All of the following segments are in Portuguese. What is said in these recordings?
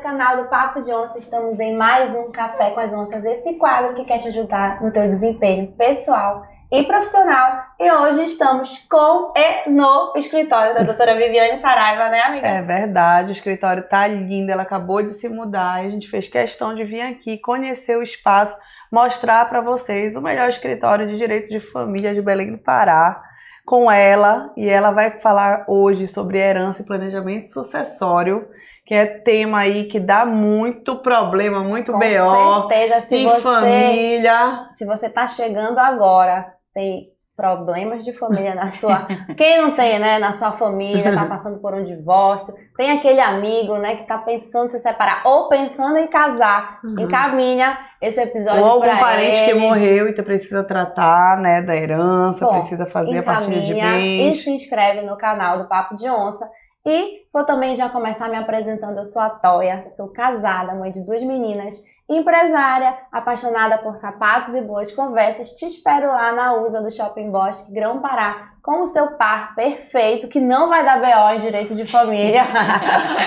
canal do Papo de Onça, estamos em mais um Café com as Onças, esse quadro que quer te ajudar no teu desempenho pessoal e profissional. E hoje estamos com e no escritório da doutora Viviane Saraiva, né, amiga? É verdade, o escritório tá lindo, ela acabou de se mudar e a gente fez questão de vir aqui conhecer o espaço, mostrar para vocês o melhor escritório de direito de família de Belém do Pará, com ela, e ela vai falar hoje sobre herança e planejamento sucessório, que é tema aí que dá muito problema, muito BO, certeza, em família. Se você tá chegando agora, tem problemas de família na sua... Quem não tem, né? Na sua família, tá passando por um divórcio, tem aquele amigo, né, que tá pensando em se separar ou pensando em casar, encaminha esse episódio ou pra algum parente ele. que morreu e tu precisa tratar, né, da herança, precisa fazer a partilha de bens. E se inscreve no canal do Papo de Onça. E vou também já começar me apresentando. Eu sou a Toia, sou casada, mãe de 2 meninas, empresária, apaixonada por sapatos e boas conversas. Te espero lá na USA do Shopping Bosque, Grão-Pará, com o seu par perfeito, que não vai dar BO em direito de família,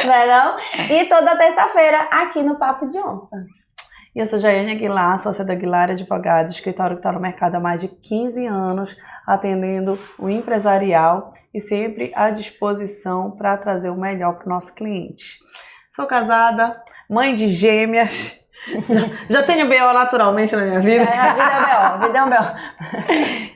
não é não? E toda terça-feira aqui no Papo de Onça. E eu sou Jaiane Aguilar, sócia da Aguilar Advogados, escritório que está no mercado há mais de 15 anos, atendendo o empresarial e sempre à disposição para trazer o melhor para o nosso cliente. Sou casada, mãe de gêmeas, já tenho BO naturalmente na minha vida. A vida é um BO.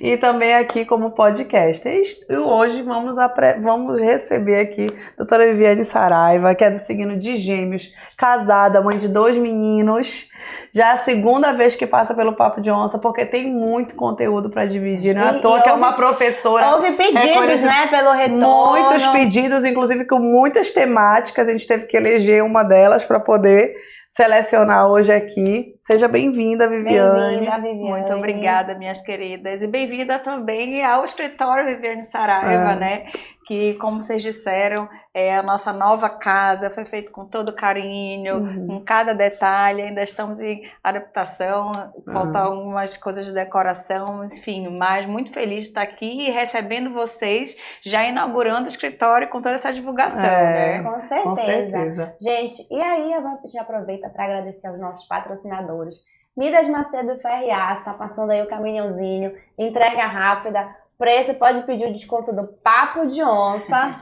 E também aqui como podcast. E hoje vamos receber aqui a doutora Viviane Saraiva, que é do signo de Gêmeos, casada, mãe de 2 meninos. Já é a segunda vez que passa pelo Papo de Onça, porque tem muito conteúdo para dividir. Não é à toa que é uma professora. Houve pedidos, né, pelo retorno. Muitos pedidos, inclusive com muitas temáticas. A gente teve que eleger uma delas para poder selecionar hoje aqui. Seja bem-vinda, Viviane. Bem-vinda, Viviane. Muito obrigada, minhas queridas. E bem-vinda também ao escritório Viviane Saraiva, né? Que, como vocês disseram, é a nossa nova casa, foi feito com todo carinho, com cada detalhe. Ainda estamos em adaptação, faltam algumas coisas de decoração, enfim, mas muito feliz de estar aqui e recebendo vocês, já inaugurando o escritório com toda essa divulgação, né? Com certeza. Gente, e aí a gente aproveita para agradecer aos nossos patrocinadores. Midas Macedo e Ferriaço, tá passando aí o caminhãozinho, entrega rápida. Preço, pode pedir o desconto do Papo de Onça.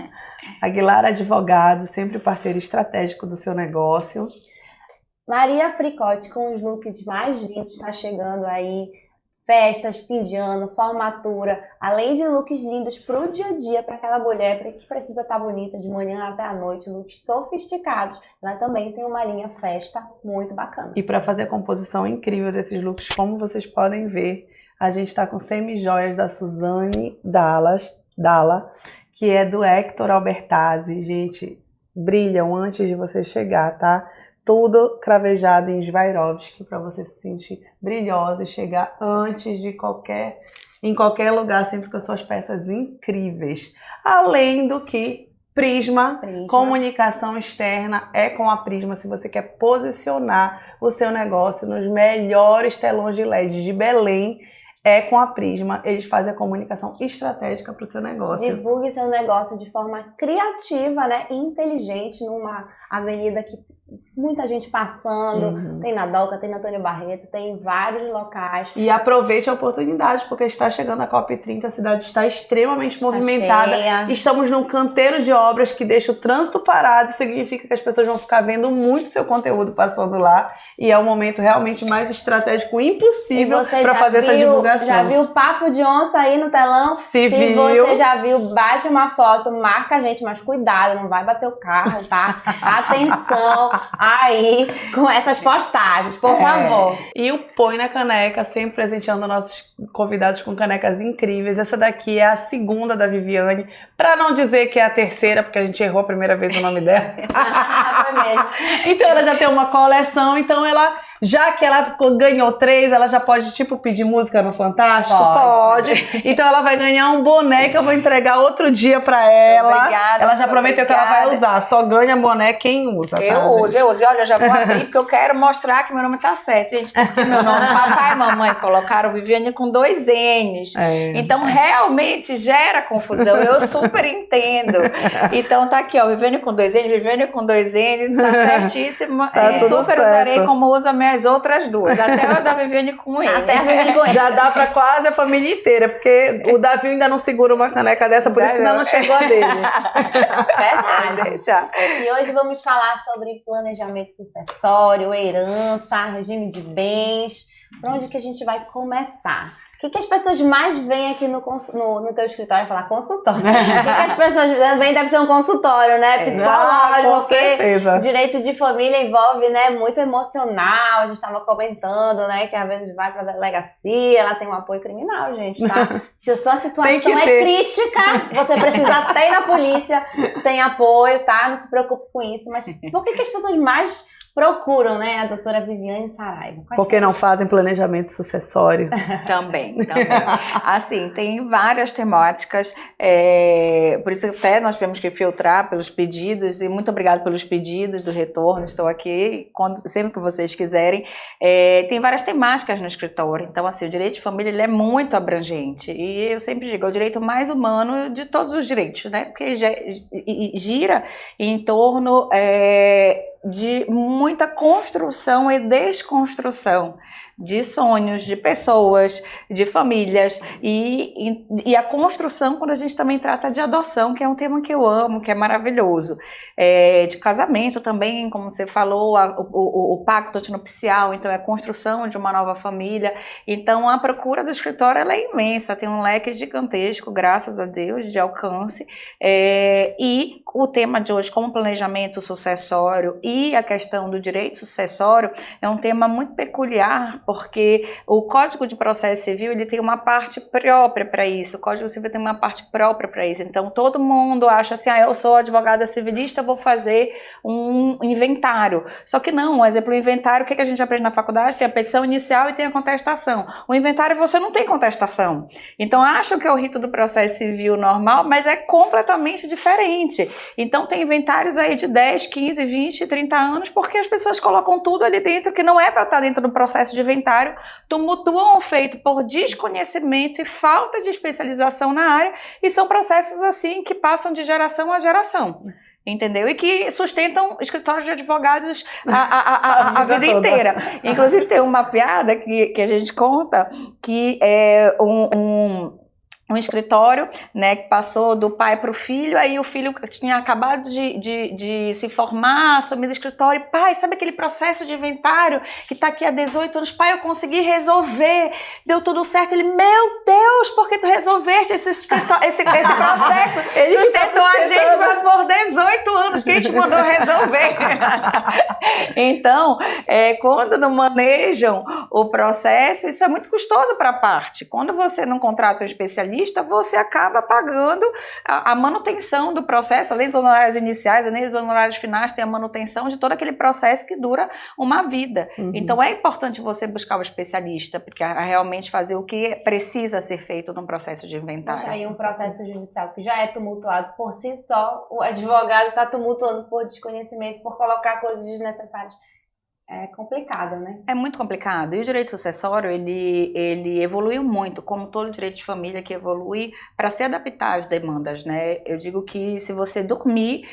Aguilar Advogado, sempre parceiro estratégico do seu negócio. Maria Fricote, com os looks mais lindos, está chegando aí. Festas, fim de ano, formatura, além de looks lindos para o dia a dia, para aquela mulher que precisa estar bonita de manhã até a noite, looks sofisticados. Ela também tem uma linha festa muito bacana. E para fazer a composição incrível desses looks, como vocês podem ver, a gente está com semi-joias da Suzane Dalla, que é do Hector Albertazzi. Gente, brilham antes de você chegar, tá? Tudo cravejado em Swarovski para você se sentir brilhosa e chegar antes de em qualquer lugar, sempre com as suas peças incríveis. Além do que Prisma, comunicação externa é com a Prisma. Se você quer posicionar o seu negócio nos melhores telões de LED de Belém, é com a Prisma. Eles fazem a comunicação estratégica para o seu negócio. Divulgue seu negócio de forma criativa, né, e inteligente, numa avenida que muita gente passando, tem na Doca, tem na Antônio Barreto, tem em vários locais. E aproveite a oportunidade, porque está chegando a COP30, a cidade está extremamente movimentada. Cheia. Estamos num canteiro de obras que deixa o trânsito parado, significa que as pessoas vão ficar vendo muito seu conteúdo passando lá, e é o momento realmente mais estratégico impossível para fazer essa divulgação. Já viu o Papo de Onça aí no telão? Se viu. Você já viu, bate uma foto, marca a gente, mas cuidado, não vai bater o carro, tá? Atenção aí com essas postagens, por favor. E o Põe na Caneca, sempre presenteando nossos convidados com canecas incríveis. Essa daqui é a segunda da Viviane, para não dizer que é a terceira, porque a gente errou a primeira vez o nome dela. Foi mesmo. Então ela já tem uma coleção, então ela Já que ela ganhou 3, ela já pode, tipo, pedir música no Fantástico? Pode. Então ela vai ganhar um boné que eu vou entregar outro dia pra ela. Obrigada. Ela já prometeu que ela vai usar. Só ganha boné quem usa, tá? Eu uso. E olha, eu já vou abrir porque eu quero mostrar que meu nome tá certo, gente. Porque meu nome, papai e mamãe colocaram Viviane com 2 N's. Então, realmente gera confusão. Eu super entendo. Então, tá aqui, ó, Viviane com 2 N's, Viviane com 2 N's, tá certíssima. Tá super certo. Usarei como uso as minhas outras 2. Até a da Viviane com N. Até a Viviane com N. Já dá pra quase a família inteira, porque o Davi ainda não segura uma caneca dessa, por isso que ainda não chegou a dele. Verdade. Deixa. E hoje vamos falar sobre planejamento sucessório, herança, regime de bens. Por onde que a gente vai começar? O que as pessoas mais veem aqui no teu escritório? Falar consultório. O que as pessoas também deve ser um consultório, né? Psicológico, com porque certeza. direito de família envolve, né, muito emocional. A gente estava comentando, né, que às vezes vai para a delegacia, ela tem um apoio criminal, gente, tá? Se a sua situação é crítica, você precisa até ir na polícia, tem apoio, tá? Não se preocupe com isso. Mas por que as pessoas mais procuram, né, a doutora Viviane Saraiva? Porque não fazem planejamento sucessório. Também. Assim, tem várias temáticas, por isso até nós tivemos que filtrar pelos pedidos, e muito obrigada pelos pedidos do retorno, estou aqui sempre que vocês quiserem. Tem várias temáticas no escritório, então assim, o direito de família ele é muito abrangente, e eu sempre digo, é o direito mais humano de todos os direitos, né, porque gira em torno de muita construção e desconstrução de sonhos, de pessoas, de famílias e a construção quando a gente também trata de adoção, que é um tema que eu amo, que é maravilhoso. De casamento também, como você falou, o pacto antinupcial, então é a construção de uma nova família. Então a procura do escritório ela é imensa, tem um leque gigantesco, graças a Deus, de alcance. E o tema de hoje, como planejamento sucessório e a questão do direito sucessório, é um tema muito peculiar, porque o Código de Processo Civil ele tem uma parte própria para isso, o Código Civil tem uma parte própria para isso, então todo mundo acha assim, eu sou advogada civilista, vou fazer um inventário, só que não, por exemplo, o inventário, o que a gente aprende na faculdade? Tem a petição inicial e tem a contestação. O inventário você não tem contestação, então acham que é o rito do processo civil normal, mas é completamente diferente. Então tem inventários aí de 10, 15, 20, 30 anos, porque as pessoas colocam tudo ali dentro que não é para estar dentro do processo de inventário, tumultuam o feito por desconhecimento e falta de especialização na área, e são processos assim que passam de geração a geração. Entendeu? E que sustentam escritórios de advogados a vida inteira. Inclusive tem uma piada que a gente conta que é um escritório, né, que passou do pai para o filho, aí o filho tinha acabado de se formar, assumido o escritório, pai, sabe aquele processo de inventário que está aqui há 18 anos? Pai, eu consegui resolver, deu tudo certo. Ele, meu Deus, por que tu resolveste esse processo? Ele sustentou a gente por 18 anos, quem te mandou resolver? Então, quando não manejam o processo, isso é muito custoso para a parte. Quando você não contrata um especialista, você acaba pagando a manutenção do processo, além dos honorários iniciais, além dos honorários finais, tem a manutenção de todo aquele processo que dura uma vida. Então é importante você buscar o especialista, porque realmente fazer o que precisa ser feito num processo de inventário. Mas aí um processo judicial que já é tumultuado por si só, o advogado está tumultuando por desconhecimento, por colocar coisas desnecessárias. É complicado, né? É muito complicado. E o direito sucessório, ele evoluiu muito, como todo direito de família que evolui para se adaptar às demandas, né? Eu digo que se você dormir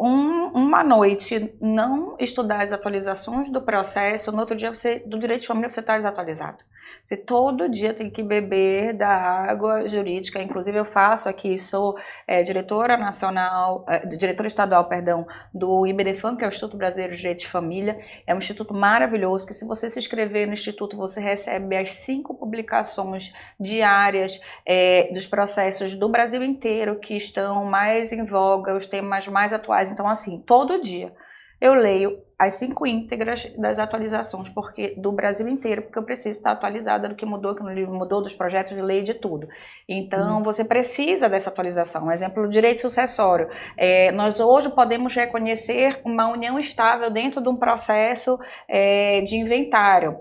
uma noite não estudar as atualizações do processo, no outro dia do direito de família você está desatualizado. Você todo dia tem que beber da água jurídica. Inclusive eu faço aqui, sou diretora estadual, do IBDFAM, que é o Instituto Brasileiro de Direito de Família. É um instituto maravilhoso que, se você se inscrever no instituto, você recebe as 5 publicações diárias dos processos do Brasil inteiro que estão mais em voga, os temas mais atuais. Então, assim, todo dia eu leio as 5 íntegras das atualizações do Brasil inteiro, porque eu preciso estar atualizada do que mudou, que no livro mudou, dos projetos de lei, de tudo. Então, você precisa dessa atualização. Um exemplo, o direito sucessório. Nós hoje podemos reconhecer uma união estável dentro de um processo de inventário.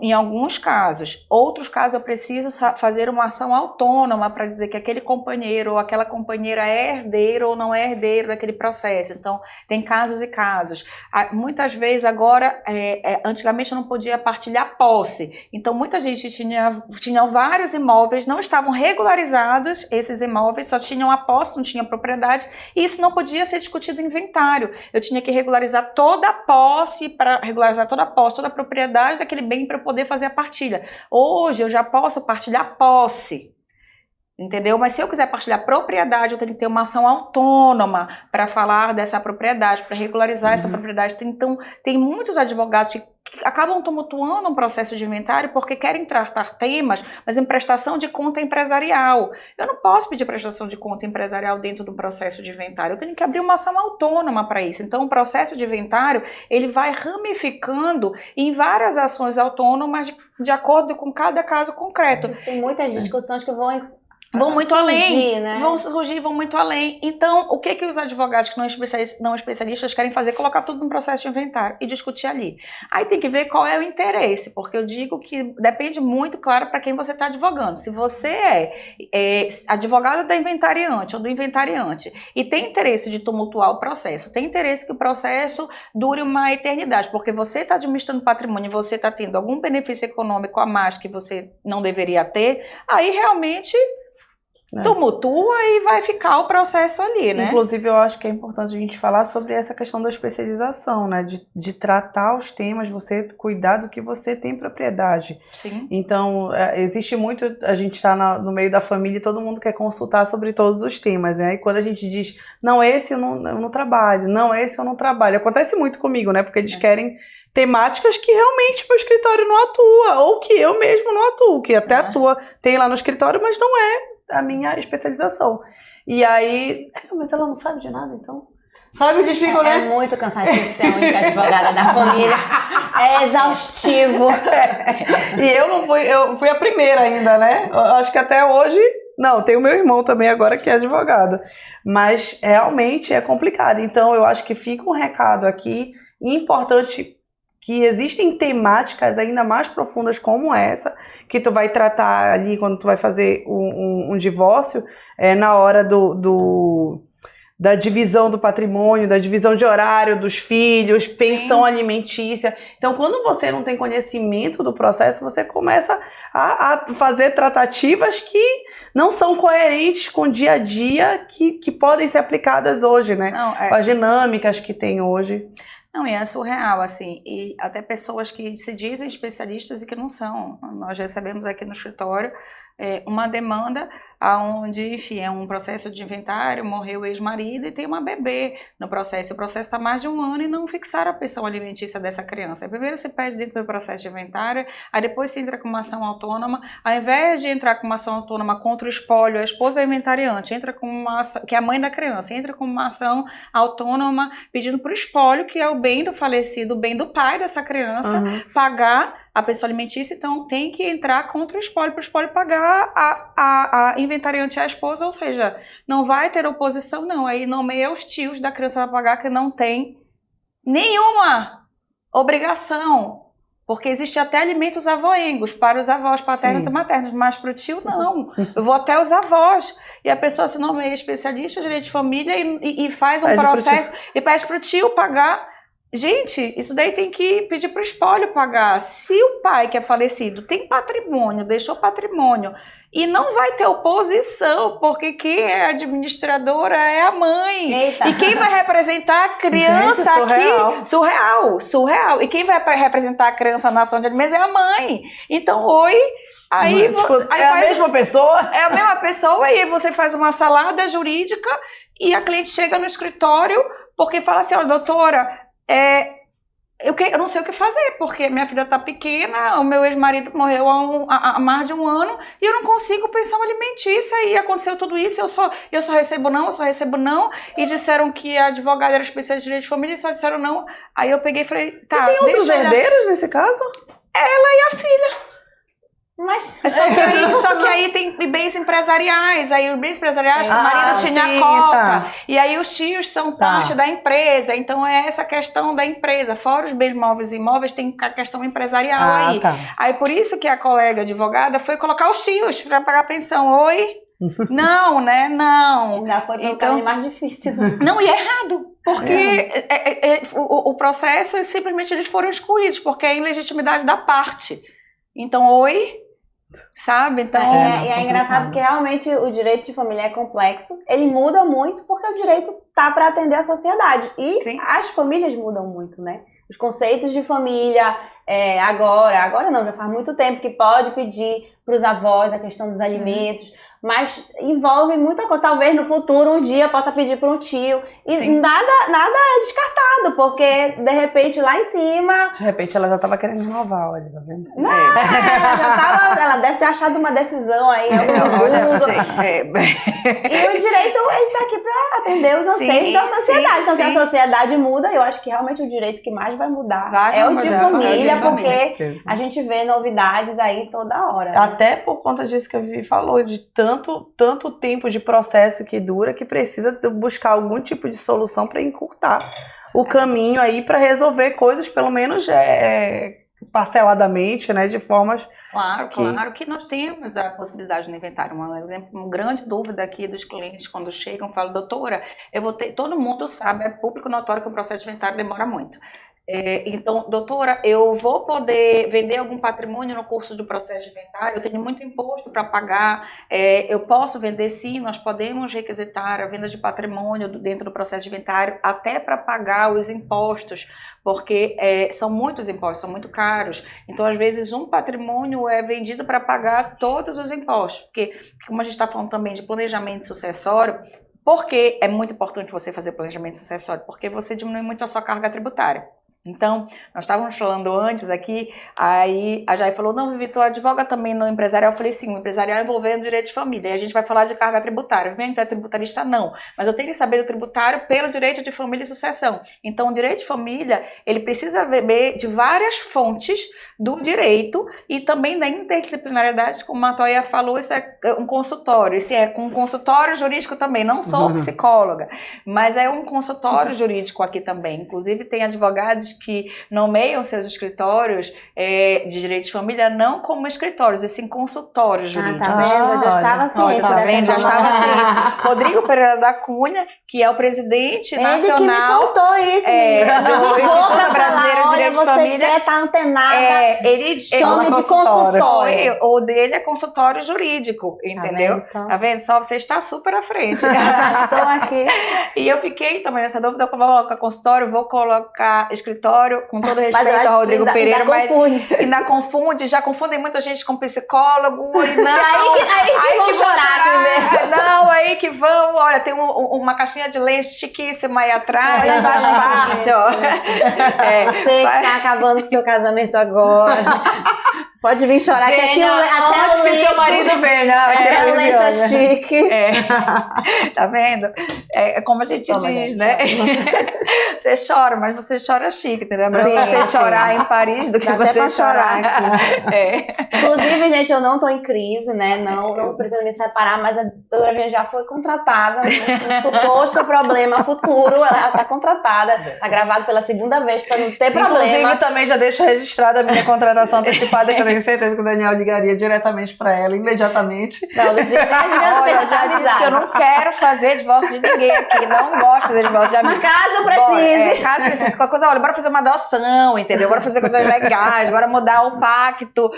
Em alguns casos. Outros casos eu preciso fazer uma ação autônoma para dizer que aquele companheiro ou aquela companheira é herdeiro ou não é herdeiro daquele processo. Então, tem casos e casos. Muitas vezes agora, antigamente eu não podia partilhar posse. Então, muita gente tinha vários imóveis, não estavam regularizados esses imóveis, só tinham a posse, não tinha propriedade, e isso não podia ser discutido em inventário. Eu tinha que regularizar toda a posse, toda a propriedade daquele bem para eu poder fazer a partilha. Hoje eu já posso partilhar posse, entendeu? Mas se eu quiser partilhar propriedade, eu tenho que ter uma ação autônoma para falar dessa propriedade, para regularizar essa propriedade. Então, tem muitos advogados que acabam tumultuando um processo de inventário porque querem tratar temas, mas em prestação de conta empresarial. Eu não posso pedir prestação de conta empresarial dentro do processo de inventário, eu tenho que abrir uma ação autônoma para isso. Então, o processo de inventário, ele vai ramificando em várias ações autônomas de acordo com cada caso concreto. Tem muitas discussões que vão muito surgir, além, né? vão muito além. Então, o que os advogados que não especialistas querem fazer? Colocar tudo no processo de inventário e discutir ali. Aí tem que ver qual é o interesse, porque eu digo que depende muito, claro, para quem você está advogando. Se você é advogado da inventariante ou do inventariante e tem interesse de tumultuar o processo, tem interesse que o processo dure uma eternidade, porque você está administrando patrimônio e você está tendo algum benefício econômico a mais que você não deveria ter, aí realmente tumultua e vai ficar o processo ali, né? Inclusive, eu acho que é importante a gente falar sobre essa questão da especialização, né? De tratar os temas, você cuidar do que você tem propriedade. Sim. Então, existe muito, a gente está no meio da família e todo mundo quer consultar sobre todos os temas, né? E quando a gente diz, não, esse eu não trabalho, não, esse eu não trabalho. Acontece muito comigo, né? Porque eles querem temáticas que realmente o escritório não atua, ou que eu mesmo não atuo, que até atua, tem lá no escritório, mas não é a minha especialização. E aí, mas ela não sabe de nada, então. Sabe, eles ficam, né? É muito cansativo ser a única advogada da família. É exaustivo. E eu fui a primeira ainda, né? Eu acho que até hoje, não, tem o meu irmão também agora que é advogado. Mas realmente é complicado. Então, eu acho que fica um recado aqui importante, que existem temáticas ainda mais profundas como essa, que tu vai tratar ali quando tu vai fazer um divórcio, na hora da divisão do patrimônio, da divisão de horário dos filhos, pensão alimentícia. Então, quando você não tem conhecimento do processo, você começa a fazer tratativas que não são coerentes com o dia a dia, que podem ser aplicadas hoje, né? Com as dinâmicas que tem hoje. Não, e é surreal, assim, e até pessoas que se dizem especialistas e que não são. Nós recebemos aqui no escritório uma demanda onde, enfim, é um processo de inventário, morreu o ex-marido e tem uma bebê no processo. O processo está mais de 1 ano e não fixaram a pensão alimentícia dessa criança. Aí primeiro você pede dentro do processo de inventário, aí depois você entra com uma ação autônoma. Ao invés de entrar com uma ação autônoma contra o espólio, a esposa é inventariante, entra com uma ação, que é a mãe da criança, entra com uma ação autônoma pedindo para o espólio, que é o bem do falecido, o bem do pai dessa criança, pagar a pensão alimentícia. Então tem que entrar contra o espólio, para o espólio pagar a inventariante a esposa, ou seja, não vai ter oposição, não. Aí nomeia os tios da criança para pagar, que não tem nenhuma obrigação, porque existe até alimentos avoengos para os avós paternos e maternos, mas para o tio não. Eu vou até os avós. E a pessoa se nomeia especialista em direito de família e faz um processo e pede para o tio pagar. Gente, isso daí tem que pedir para o espólio pagar. Se o pai que é falecido tem patrimônio, deixou patrimônio, e não vai ter oposição, porque quem é administradora é a mãe. Eita. E quem vai representar a criança aqui? Surreal. E quem vai representar a criança na ação de alimentos é a mãe. Então, aí a mesma pessoa? É a mesma pessoa, e aí você faz uma salada jurídica e a cliente chega no escritório porque fala assim, ó, doutora, eu não sei o que fazer, porque minha filha tá pequena, o meu ex-marido morreu há mais de um ano e eu não consigo pensão alimentícia e aconteceu tudo isso, eu só recebo não, e disseram que a advogada era especialista em direito de família e só disseram não. Aí eu peguei e falei, tá, e tem outros herdeiros nesse caso? Ela e a filha. Mas... Só que aí tem bens empresariais, aí os bens empresariais, o marido tinha sim, cota, tá. e aí os tios são parte da empresa, então é essa questão da empresa, fora os bens móveis e imóveis, tem a questão empresarial aí. Tá. Aí por isso que a colega advogada foi colocar os tios para pagar a pensão. Oi? Não, né? Não. Ainda foi pelo caminho mais difícil. Não, e é errado. Porque o processo, simplesmente eles foram excluídos, porque é ilegitimidade da parte. Então, sabe? Então, é engraçado que realmente o direito de família é complexo. Ele muda muito porque o direito tá para atender a sociedade. E sim, as famílias mudam muito, né? Os conceitos de família, agora não, já faz muito tempo que pode pedir para os avós a questão dos alimentos. Mas envolve muita coisa. Talvez no futuro, um dia, possa pedir para um tio. E nada é descartado, porque, de repente, lá em cima... De repente, ela já estava querendo renovar, olha, tá vendo? Não, ela deve ter achado uma decisão aí. E o direito, ele tá aqui para atender os anseios da sociedade. Então, se a sociedade muda, eu acho que realmente o direito que mais vai mudar é o de família, porque a gente vê novidades aí toda hora. Né? Até por conta disso que a Vivi falou, de tanto tempo de processo que dura, que precisa buscar algum tipo de solução para encurtar o caminho aí para resolver coisas, pelo menos parceladamente, né, de formas... Claro que nós temos a possibilidade no inventário. Uma grande dúvida aqui dos clientes quando chegam, falam, doutora, todo mundo sabe, é público notório que o processo de inventário demora muito. Então, doutora, eu vou poder vender algum patrimônio no curso do processo de inventário? Eu tenho muito imposto para pagar, eu posso vender sim, nós podemos requisitar a venda de patrimônio dentro do processo de inventário, até para pagar os impostos, porque são muitos impostos, são muito caros. Então, às vezes, um patrimônio é vendido para pagar todos os impostos, porque, como a gente está falando também de planejamento sucessório, por que é muito importante você fazer planejamento sucessório? Porque você diminui muito a sua carga tributária. Então, nós estávamos falando antes aqui, aí a Jai falou, não, Vivi, tu advoga também no empresarial? Eu falei, sim, o empresarial envolvendo direito de família, e a gente vai falar de carga tributária. Vem, tu é tributarista? Não, mas eu tenho que saber do tributário pelo direito de família e sucessão. Então, o direito de família, ele precisa beber de várias fontes do direito e também da interdisciplinariedade, como a Toia falou, isso é um consultório, isso é um consultório jurídico também, não sou psicóloga, mas é um consultório jurídico aqui também. Inclusive, tem advogados que nomeiam seus escritórios de direito de família não como escritórios, e sim consultórios jurídicos. Tá vendo? Eu já estava ciente tá vendo? Já estava ciente. Rodrigo Pereira da Cunha, que é o presidente nacional... Ele que me contou isso, do Instituto Brasileiro de Direito de Família. Você quer estar antenada, ele chama de consultório. O dele é consultório jurídico, entendeu? Tá vendo? Só você está super à frente. Já estou aqui. E eu fiquei também nessa dúvida, eu vou colocar consultório, vou colocar escritório, com todo respeito ao Rodrigo Pereira, mas ainda confunde, já confundem muita gente com psicólogo, e não, aí que vão chorar. Não, aí que vão, olha, tem uma caixinha de lenço chiquíssima aí atrás, faz parte, ó. Você que tá acabando com o seu casamento agora. Pode vir chorar, que aqui até o lenço... seu marido vem, né? Até o lenço é chique. Tá vendo? É como a gente diz, né? Você chora, mas você chora chique, entendeu? Mas você chorar em Paris do que dá você até chorar aqui. Inclusive, gente, eu não tô em crise, né? Não pretendo me separar, mas a doutora Vinha já foi contratada. Um suposto problema futuro, ela tá contratada. Tá gravado pela segunda vez pra não ter problema. Inclusive, também já deixo registrada a minha contratação antecipada, que eu tenho certeza que o Daniel ligaria diretamente pra ela, imediatamente. Não, olha, já disse que eu não quero fazer divórcio de ninguém aqui, não gosto de fazer divórcio de amigo. Mas caso precise. Caso precise, qualquer coisa, olha, bora fazer uma adoção, entendeu? Bora fazer coisas legais, bora mudar o pacto,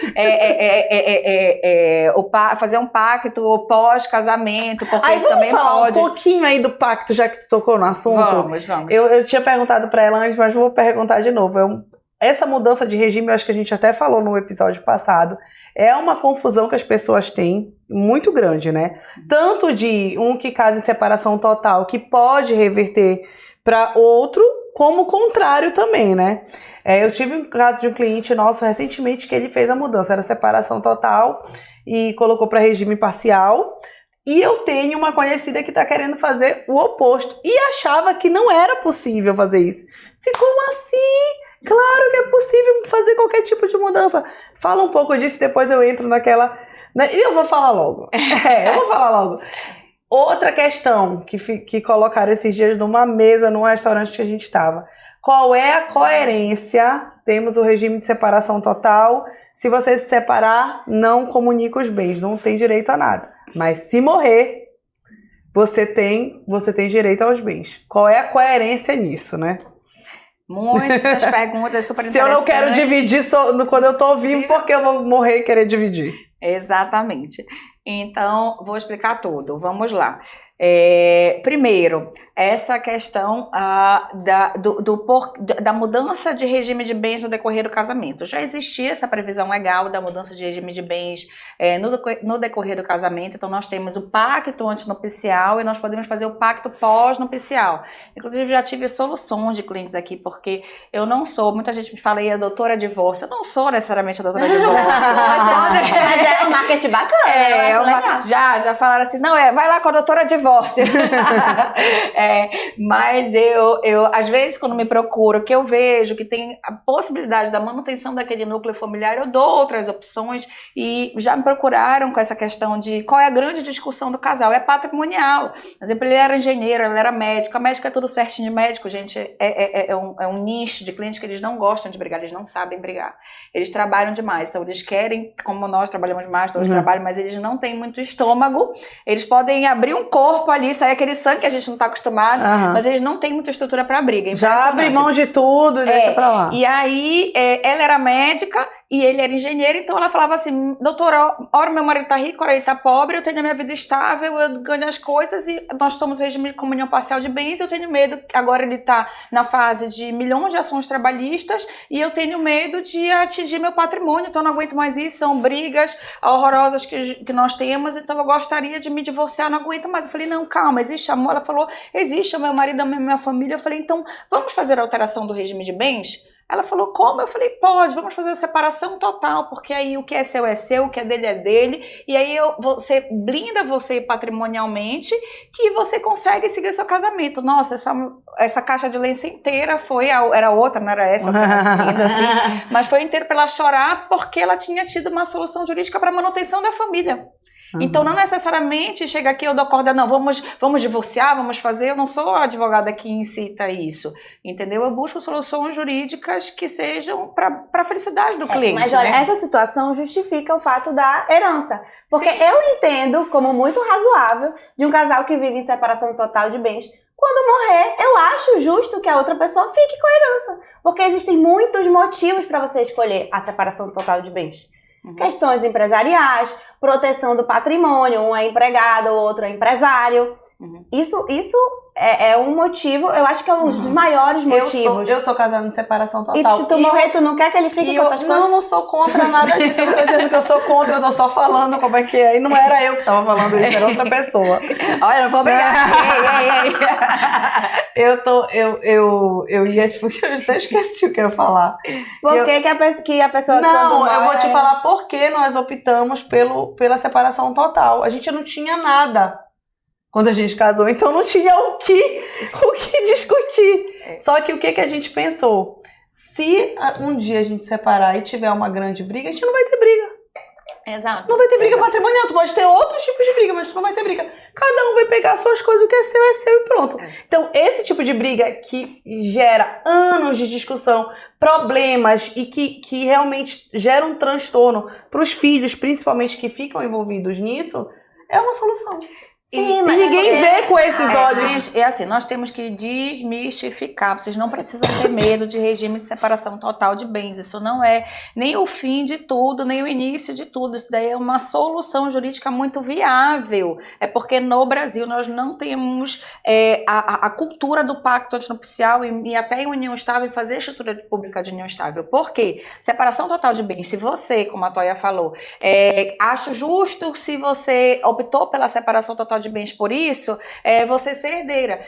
fazer um pacto pós-casamento, porque isso também pode. Vamos falar um pouquinho aí do pacto, já que tu tocou no assunto. Vamos. Eu tinha perguntado pra ela antes, mas vou perguntar de novo. Essa mudança de regime, eu acho que a gente até falou no episódio passado, é uma confusão que as pessoas têm muito grande, né? Tanto de um que casa em separação total, que pode reverter para outro, como o contrário também, né? Eu tive um caso de um cliente nosso recentemente que ele fez a mudança, era separação total e colocou para regime parcial. E eu tenho uma conhecida que está querendo fazer o oposto e achava que não era possível fazer isso. Como assim? Claro que é possível fazer qualquer tipo de mudança. Fala um pouco disso, depois eu entro naquela... E eu vou falar logo. Eu vou falar logo. Outra questão que colocaram esses dias numa mesa num restaurante que a gente estava. Qual é a coerência? Temos o regime de separação total. Se você se separar, não comunica os bens, não tem direito a nada. Mas se morrer, você tem direito aos bens. Qual é a coerência nisso, né? Muitas perguntas super interessantes. Se eu não quero dividir quando eu tô vivo, por que eu vou morrer e querer dividir? Exatamente. Então, vou explicar tudo. Vamos lá. Primeiro, essa questão da mudança de regime de bens no decorrer do casamento. Já existia essa previsão legal da mudança de regime de bens no decorrer do casamento. Então, nós temos o pacto antinupcial e nós podemos fazer o pacto pós-nupcial. Inclusive, já tive soluções de clientes aqui, porque eu não sou, muita gente me fala, a doutora divórcio. Eu não sou necessariamente a doutora divórcio. Mas é um marketing bacana, eu acho legal. Já falaram assim, não, vai lá com a doutora divórcio. Mas eu, às vezes, quando me procuro, que eu vejo que tem a possibilidade da manutenção daquele núcleo familiar, eu dou outras opções e já me procuraram com essa questão de qual é a grande discussão do casal. É patrimonial. Por exemplo, ele era engenheiro, ela era médico. A médica é tudo certinho de médico, gente. É um nicho de clientes que eles não gostam de brigar, eles não sabem brigar. Eles trabalham demais, então eles querem, como nós trabalhamos mais, todos trabalham, mas eles não têm muito estômago. Eles podem abrir um corpo ali, sair aquele sangue que a gente não está acostumado, mas eles não têm muita estrutura para briga. Já abre mão de tudo e deixa pra lá. E aí, ela era médica e ele era engenheiro, então ela falava assim, doutora, ora meu marido tá rico, ora ele tá pobre, eu tenho a minha vida estável, eu ganho as coisas e nós estamos em regime de comunhão parcial de bens, eu tenho medo, agora ele tá na fase de milhões de ações trabalhistas e eu tenho medo de atingir meu patrimônio, então eu não aguento mais isso, são brigas horrorosas que nós temos, então eu gostaria de me divorciar, não aguento mais. Eu falei, não, calma, existe amor? Ela falou, existe, o meu marido, a minha família. Eu falei, então vamos fazer a alteração do regime de bens? Ela falou, como? Eu falei, pode, vamos fazer a separação total, porque aí o que é seu, o que é dele, e aí você blinda você patrimonialmente, que você consegue seguir seu casamento. Nossa, essa caixa de lenço inteira era outra, não era essa, linda, assim, mas foi inteira para ela chorar, porque ela tinha tido uma solução jurídica para manutenção da família. Então, não necessariamente chega aqui eu dou corda, não, vamos divorciar, vamos fazer, eu não sou a advogada que incita isso, entendeu? Eu busco soluções jurídicas que sejam para a felicidade do cliente. Mas olha, essa situação justifica o fato da herança, porque eu entendo como muito razoável de um casal que vive em separação total de bens. Quando morrer, eu acho justo que a outra pessoa fique com a herança, porque existem muitos motivos para você escolher a separação total de bens. Questões empresariais, proteção do patrimônio, um é empregado, o outro é empresário. Isso é um motivo, eu acho que é um dos maiores motivos. Eu sou casada em separação total. E se tu morrer, tu não quer que ele fique com as coisas? Não sou contra nada disso. Eu não tô dizendo que eu sou contra, eu tô só falando como é que é. E não era eu que tava falando isso, era outra pessoa. Olha, não vou brigar. Eu ia, tipo, eu até esqueci o que eu ia falar. Por que a pessoa... Não, eu vou te falar por que nós optamos pela separação total. A gente não tinha nada quando a gente casou, então não tinha o que discutir. Só que o que a gente pensou? Se um dia a gente separar e tiver uma grande briga, a gente não vai ter briga. Exato. Não vai ter briga patrimonial, tu pode ter outros tipos de briga, mas tu não vai ter briga. Cada um vai pegar suas coisas, o que é seu e pronto. Então, esse tipo de briga que gera anos de discussão, problemas e que realmente gera um transtorno para os filhos, principalmente que ficam envolvidos nisso, é uma solução. Sim, e mas ninguém vê com esses olhos. Gente, assim, nós temos que desmistificar. Vocês não precisam ter medo de regime de separação total de bens. Isso não é nem o fim de tudo, nem o início de tudo. Isso daí é uma solução jurídica muito viável. É porque no Brasil nós não temos a cultura do pacto antinupcial e até em união estável, fazer estrutura pública de união estável. Por quê? Separação total de bens. Se você, como a Toia falou, acha justo se você optou pela separação total de bens por isso, você ser herdeira.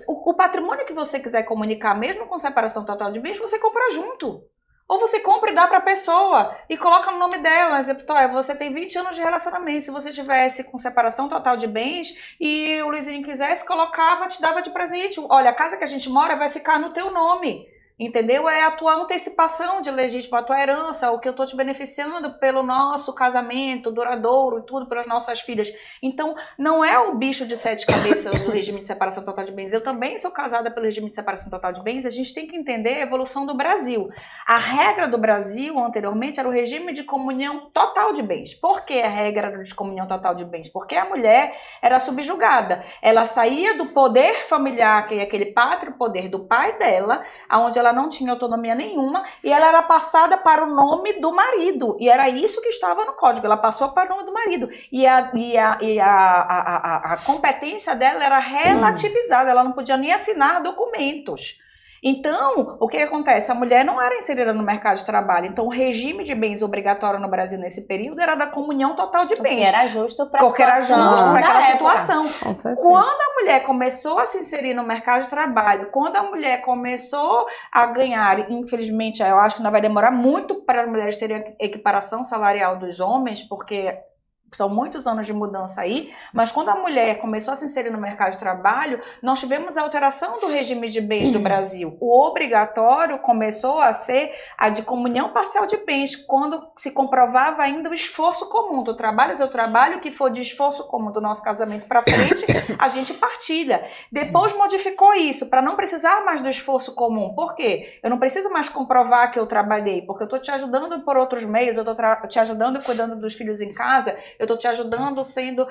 O patrimônio que você quiser comunicar, mesmo com separação total de bens, você compra junto. Ou você compra e dá para a pessoa e coloca no nome dela. Exemplo, você tem 20 anos de relacionamento. Se você tivesse com separação total de bens e o Luizinho quisesse, colocava, te dava de presente. Olha, a casa que a gente mora vai ficar no teu nome. Entendeu? É a tua antecipação de legítimo, a tua herança, o que eu estou te beneficiando pelo nosso casamento duradouro e tudo, pelas nossas filhas. Então, não é o bicho de 7 cabeças do regime de separação total de bens. Eu também sou casada pelo regime de separação total de bens. A gente tem que entender a evolução do Brasil. A regra do Brasil, anteriormente, era o regime de comunhão total de bens. Por que a regra era de comunhão total de bens? Porque a mulher era subjugada. Ela saía do poder familiar, que é aquele pátrio poder do pai dela, onde ela não tinha autonomia nenhuma, e ela era passada para o nome do marido, e era isso que estava no código, ela passou para o nome do marido, e a competência dela era relativizada, ela não podia nem assinar documentos. Então, o que acontece? A mulher não era inserida no mercado de trabalho, então o regime de bens obrigatório no Brasil nesse período era da comunhão total de bens. Que era justo para aquela situação. Quando a mulher começou a se inserir no mercado de trabalho, quando a mulher começou a ganhar, infelizmente, eu acho que ainda vai demorar muito para as mulheres terem equiparação salarial dos homens, porque são muitos anos de mudança aí, mas quando a mulher começou a se inserir no mercado de trabalho, nós tivemos a alteração do regime de bens do Brasil. O obrigatório começou a ser a de comunhão parcial de bens, quando se comprovava ainda o esforço comum. Tu trabalhas, eu trabalho, o que for de esforço comum do nosso casamento para frente, a gente partilha. Depois modificou isso, para não precisar mais do esforço comum. Por quê? Eu não preciso mais comprovar que eu trabalhei, porque eu estou te ajudando por outros meios, eu estou te ajudando cuidando dos filhos em casa, eu estou te ajudando sendo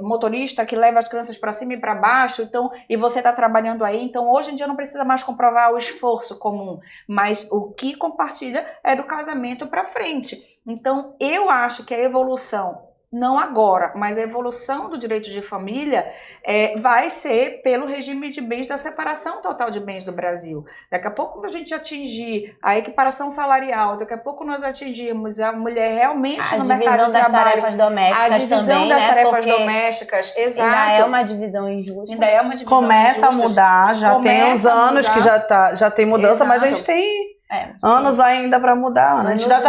motorista que leva as crianças para cima e para baixo, então, e você está trabalhando aí. Então, hoje em dia não precisa mais comprovar o esforço comum, mas o que compartilha é do casamento para frente. Então, eu acho que a evolução, não agora, mas a evolução do direito de família vai ser pelo regime de bens da separação total de bens do Brasil. Daqui a pouco, quando a gente atingir a equiparação salarial, daqui a pouco nós atingirmos a mulher realmente no mercado de trabalho. A divisão das tarefas domésticas também, a divisão das tarefas domésticas, exato. Ainda é uma divisão injusta. Ainda é uma divisão Começa injusta. a mudar, já tem uns anos que já tem mudança, Exato. mas a gente tem anos ainda para mudar. Né? A gente ainda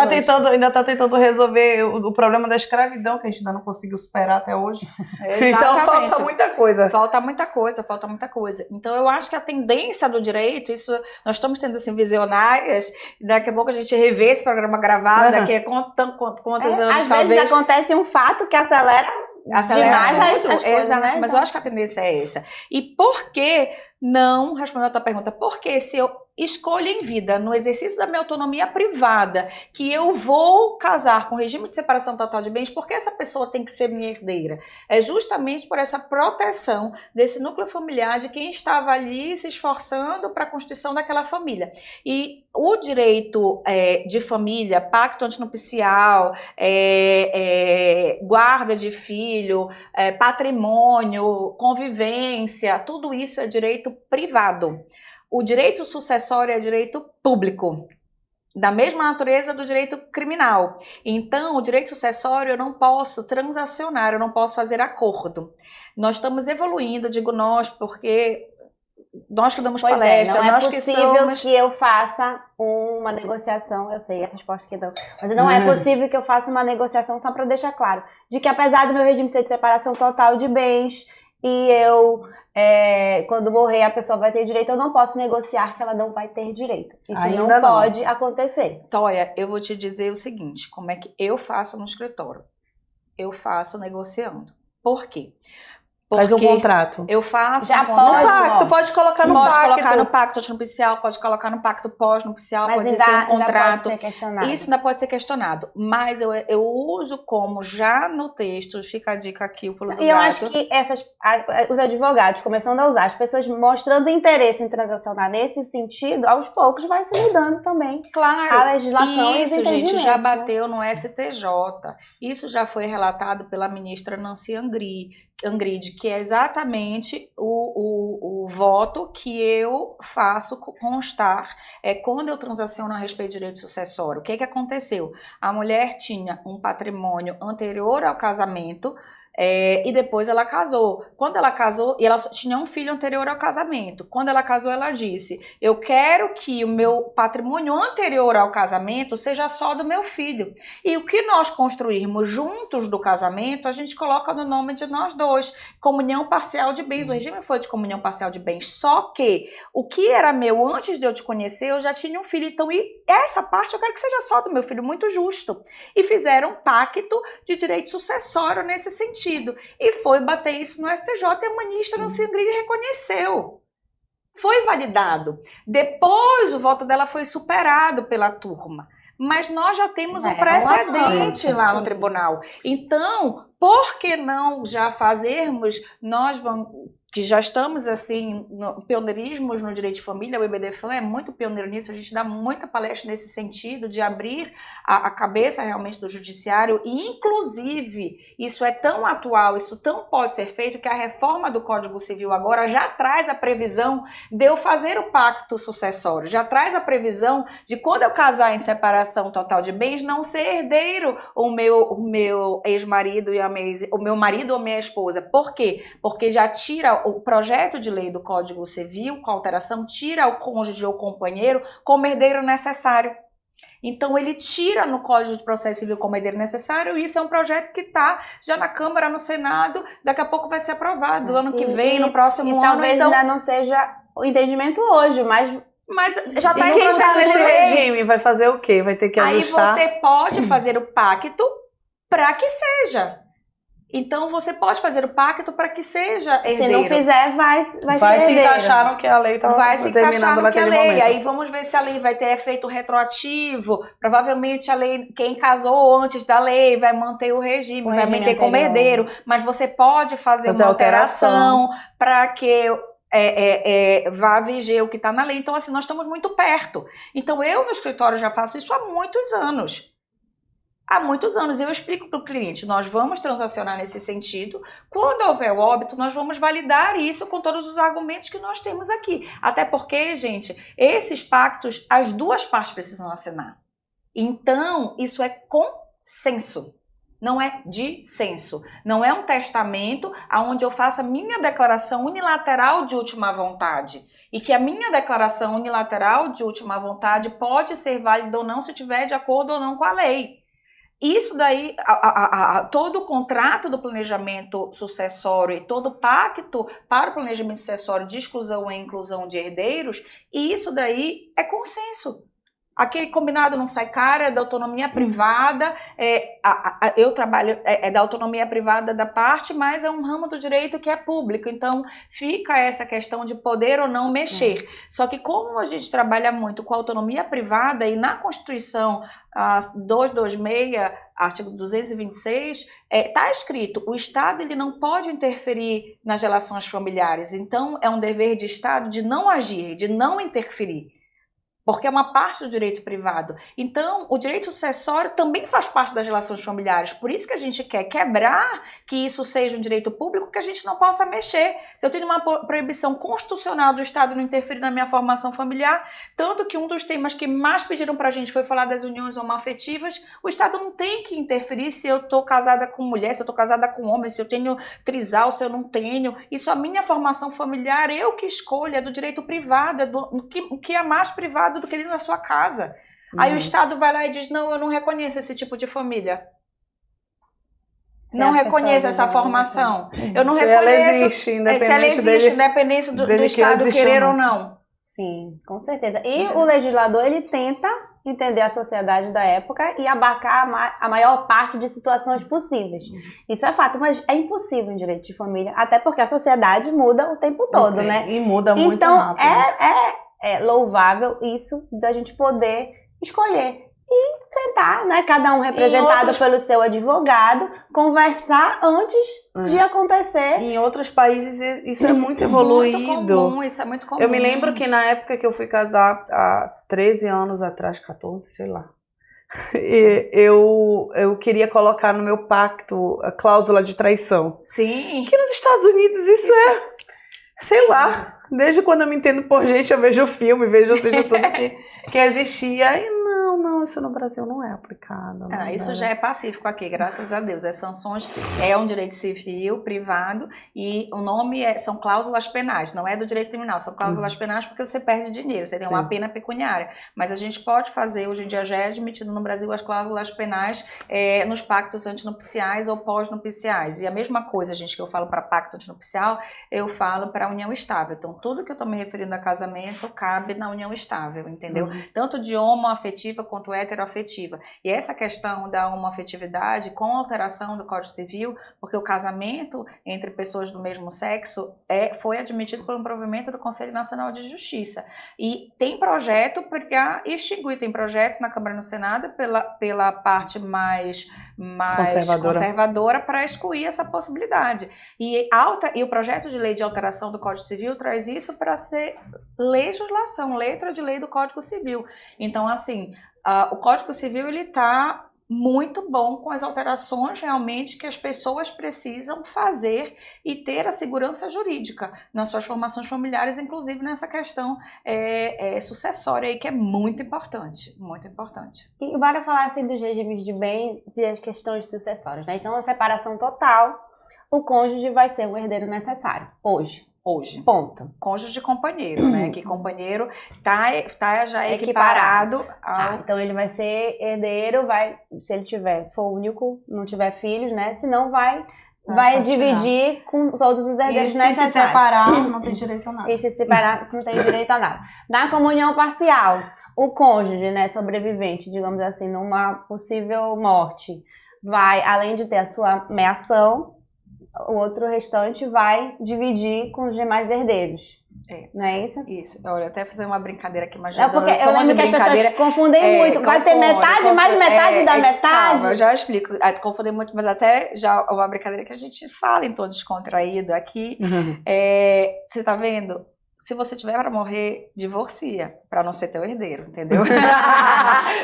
tá tentando resolver o problema da escravidão, que a gente ainda não conseguiu superar até hoje. Então falta muita coisa. Falta muita coisa. Então eu acho que a tendência do direito, isso nós estamos sendo assim visionárias, daqui a pouco a gente revê esse programa gravado, daqui a quantos anos às talvez. Vezes acontece um fato que acelera demais as coisas, exato, né? Mas eu acho que a tendência é essa. E por que não, respondendo a tua pergunta, por que se eu escolho em vida, no exercício da minha autonomia privada, que eu vou casar com regime de separação total de bens, porque essa pessoa tem que ser minha herdeira? É justamente por essa proteção desse núcleo familiar de quem estava ali se esforçando para a constituição daquela família. E o direito de família, pacto antinupcial, guarda de filho, patrimônio, convivência, tudo isso é direito privado. O direito sucessório é direito público, da mesma natureza do direito criminal. Então, o direito sucessório eu não posso transacionar, eu não posso fazer acordo. Nós estamos evoluindo, digo nós, porque nós que damos palestra, não é nós possível que eu faça uma negociação, eu sei a resposta que dou, mas não é possível que eu faça uma negociação, só para deixar claro, de que apesar do meu regime ser de separação total de bens, e eu, quando morrer, a pessoa vai ter direito, eu não posso negociar que ela não vai ter direito. Isso ainda não pode acontecer. Toia, eu vou te dizer o seguinte, como é que eu faço no escritório? Eu faço negociando. Por quê? Faz um contrato. Eu faço já um contrato. No pacto, pode colocar no pacto. Pode colocar no pacto antinupcial, pode colocar no pacto pós-nupcial, pode ser um contrato. Pode ser questionado. Isso ainda pode ser questionado. Mas eu uso como já no texto, fica a dica aqui, o pulo do gato. E eu acho que os advogados começando a usar, as pessoas mostrando interesse em transacionar nesse sentido, aos poucos vai se mudando também. Claro. A legislação isso, gente, já bateu no STJ. Isso já foi relatado pela ministra Nancy Angride, que é exatamente o voto que eu faço constar quando eu transaciono a respeito de direito sucessório. O que aconteceu? A mulher tinha um patrimônio anterior ao casamento, E depois ela casou. Quando ela casou, e ela tinha um filho anterior ao casamento. Quando ela casou, ela disse: eu quero que o meu patrimônio anterior ao casamento seja só do meu filho. E o que nós construirmos juntos do casamento, a gente coloca no nome de nós dois. Comunhão parcial de bens. O regime foi de comunhão parcial de bens. Só que o que era meu antes de eu te conhecer, eu já tinha um filho. Então, e essa parte eu quero que seja só do meu filho. Muito justo. E fizeram um pacto de direito sucessório nesse sentido. E foi bater isso no STJ e a ministra não se reconheceu. Foi validado. Depois o voto dela foi superado pela turma. Mas nós já temos um precedente lá no tribunal. Então, por que não já fazermos, nós vamos, que já estamos assim, pioneirismos no direito de família, o EBDFAM é muito pioneiro nisso, a gente dá muita palestra nesse sentido, de abrir a cabeça realmente do judiciário, e inclusive, isso é tão atual, isso tão pode ser feito, que a reforma do Código Civil agora já traz a previsão de eu fazer o pacto sucessório, já traz a previsão de quando eu casar em separação total de bens, não ser herdeiro o meu ex-marido e o meu marido ou minha esposa. Por quê? Porque já tira o projeto de lei do Código Civil, com alteração, tira o cônjuge ou companheiro como herdeiro necessário. Então, ele tira no Código de Processo Civil como herdeiro necessário, e isso é um projeto que está já na Câmara, no Senado, daqui a pouco vai ser aprovado, ano que vem, no próximo ano. Talvez ainda não seja o entendimento hoje, mas já está em projeto nesse de lei. regime vai fazer o quê? Vai ter que ajustar? Aí você pode fazer o pacto para que seja. Então, você pode fazer o pacto para que seja herdeiro. Se não fizer, vai ser se herdeiro. encaixar no que a lei está vai se encaixar no que a lei. Momento. Aí vamos ver se a lei vai ter efeito retroativo. Provavelmente a lei, quem casou antes da lei vai manter o regime, vai manter como herdeiro. Mas você pode fazer uma alteração para que vá viger o que está na lei. Então, assim, nós estamos muito perto. Então, eu no escritório já faço isso há muitos anos. Há muitos anos. Eu explico para o cliente, nós vamos transacionar nesse sentido. Quando houver o óbito, nós vamos validar isso com todos os argumentos que nós temos aqui. Até porque, gente, esses pactos, as duas partes precisam assinar. Então, isso é consenso. Não é dissenso. Não é um testamento onde eu faça minha declaração unilateral de última vontade. E que a minha declaração unilateral de última vontade pode ser válida ou não se estiver de acordo ou não com a lei. Isso daí, todo o contrato do planejamento sucessório e todo o pacto para o planejamento sucessório de exclusão e inclusão de herdeiros, isso daí é consenso. Aquele combinado não sai caro, é da autonomia privada, eu trabalho, da autonomia privada da parte, mas é um ramo do direito que é público, então fica essa questão de poder ou não mexer. Só que como a gente trabalha muito com autonomia privada, e na Constituição 226, artigo 226, está escrito, o Estado ele não pode interferir nas relações familiares, então é um dever de Estado de não agir, de não interferir. Porque é uma parte do direito privado. Então, o direito sucessório também faz parte das relações familiares. Por isso que a gente quer quebrar que isso seja um direito público, que a gente não possa mexer. Se eu tenho uma proibição constitucional do Estado não interferir na minha formação familiar, tanto que um dos temas que mais pediram pra gente foi falar das uniões homoafetivas, o Estado não tem que interferir se eu tô casada com mulher, se eu tô casada com homem, se eu tenho trisal, se eu não tenho. Isso, a minha formação familiar, eu que escolho, é do direito privado, é do que é mais privado do que dentro da sua casa. Aí o Estado vai lá e diz, não, eu não reconheço esse tipo de família. Não reconheço essa formação. Eu não reconheço. Se ela existe, independente do Estado querer ou não. Sim, com certeza. E o legislador, ele tenta entender a sociedade da época e abarcar a maior parte de situações possíveis. Isso é fato, mas é impossível em direito de família, até porque a sociedade muda o tempo todo, né? E muda muito rápido. Então, é louvável isso da gente poder escolher e sentar, né? Cada um representado pelo seu advogado, conversar antes de acontecer. Em outros países isso é muito evoluído. Muito comum, isso é muito comum. Eu me lembro que na época que eu fui casar, há 13 anos atrás, 14, sei lá, eu queria colocar no meu pacto a cláusula de traição. Sim. Que nos Estados Unidos isso sei lá. Desde quando eu me entendo por gente, eu vejo filme, vejo tudo que existia. E não, isso no Brasil não é aplicado. Isso já é pacífico aqui, graças a Deus. As sanções é um direito civil, privado, e o nome são cláusulas penais, não é do direito criminal, são cláusulas penais porque você perde dinheiro, você tem uma pena pecuniária. Mas a gente pode fazer, hoje em dia já é admitido no Brasil as cláusulas penais nos pactos antinupciais ou pós-nupciais. E a mesma coisa, gente, que eu falo para pacto antinupcial, eu falo para união estável. Então, tudo que eu estou me referindo a casamento cabe na união estável, entendeu? Tanto de homoafetiva quanto heteroafetiva. E essa questão da homoafetividade, com alteração do Código Civil, porque o casamento entre pessoas do mesmo sexo foi admitido por um provimento do Conselho Nacional de Justiça. E tem projeto para extinguir, tem projeto na Câmara e no Senado pela parte mais conservadora para excluir essa possibilidade. E o projeto de lei de alteração do Código Civil traz isso para ser legislação, letra de lei do Código Civil. Então, assim, o Código Civil ele está muito bom com as alterações realmente que as pessoas precisam fazer e ter a segurança jurídica nas suas formações familiares, inclusive nessa questão sucessória aí, que é muito importante, muito importante. E bora falar assim dos regimes de bens e as questões sucessórias, né? Então, a separação total, o cônjuge vai ser o herdeiro necessário, hoje. Ponto. Cônjuge de companheiro, né? Que companheiro tá já equiparado ao... então ele vai ser herdeiro, se ele for único, não tiver filhos, né? Senão vai dividir com todos os herdeiros necessários. E se separar, não tem direito a nada. E se separar, não tem direito a nada. Na comunhão parcial, o cônjuge, né, sobrevivente, digamos assim, numa possível morte, vai, além de ter a sua meação, o outro restante vai dividir com os demais herdeiros. Não é isso? Isso. Olha, até fazer uma brincadeira aqui, mas porque eu lembro que as pessoas confundem muito. Vai ter metade, mais metade da metade. Calma, eu já explico. Confundem muito, mas até já uma brincadeira que a gente fala em tom descontraído aqui. Você tá vendo? Se você tiver para morrer, divorcia, para não ser teu herdeiro, entendeu?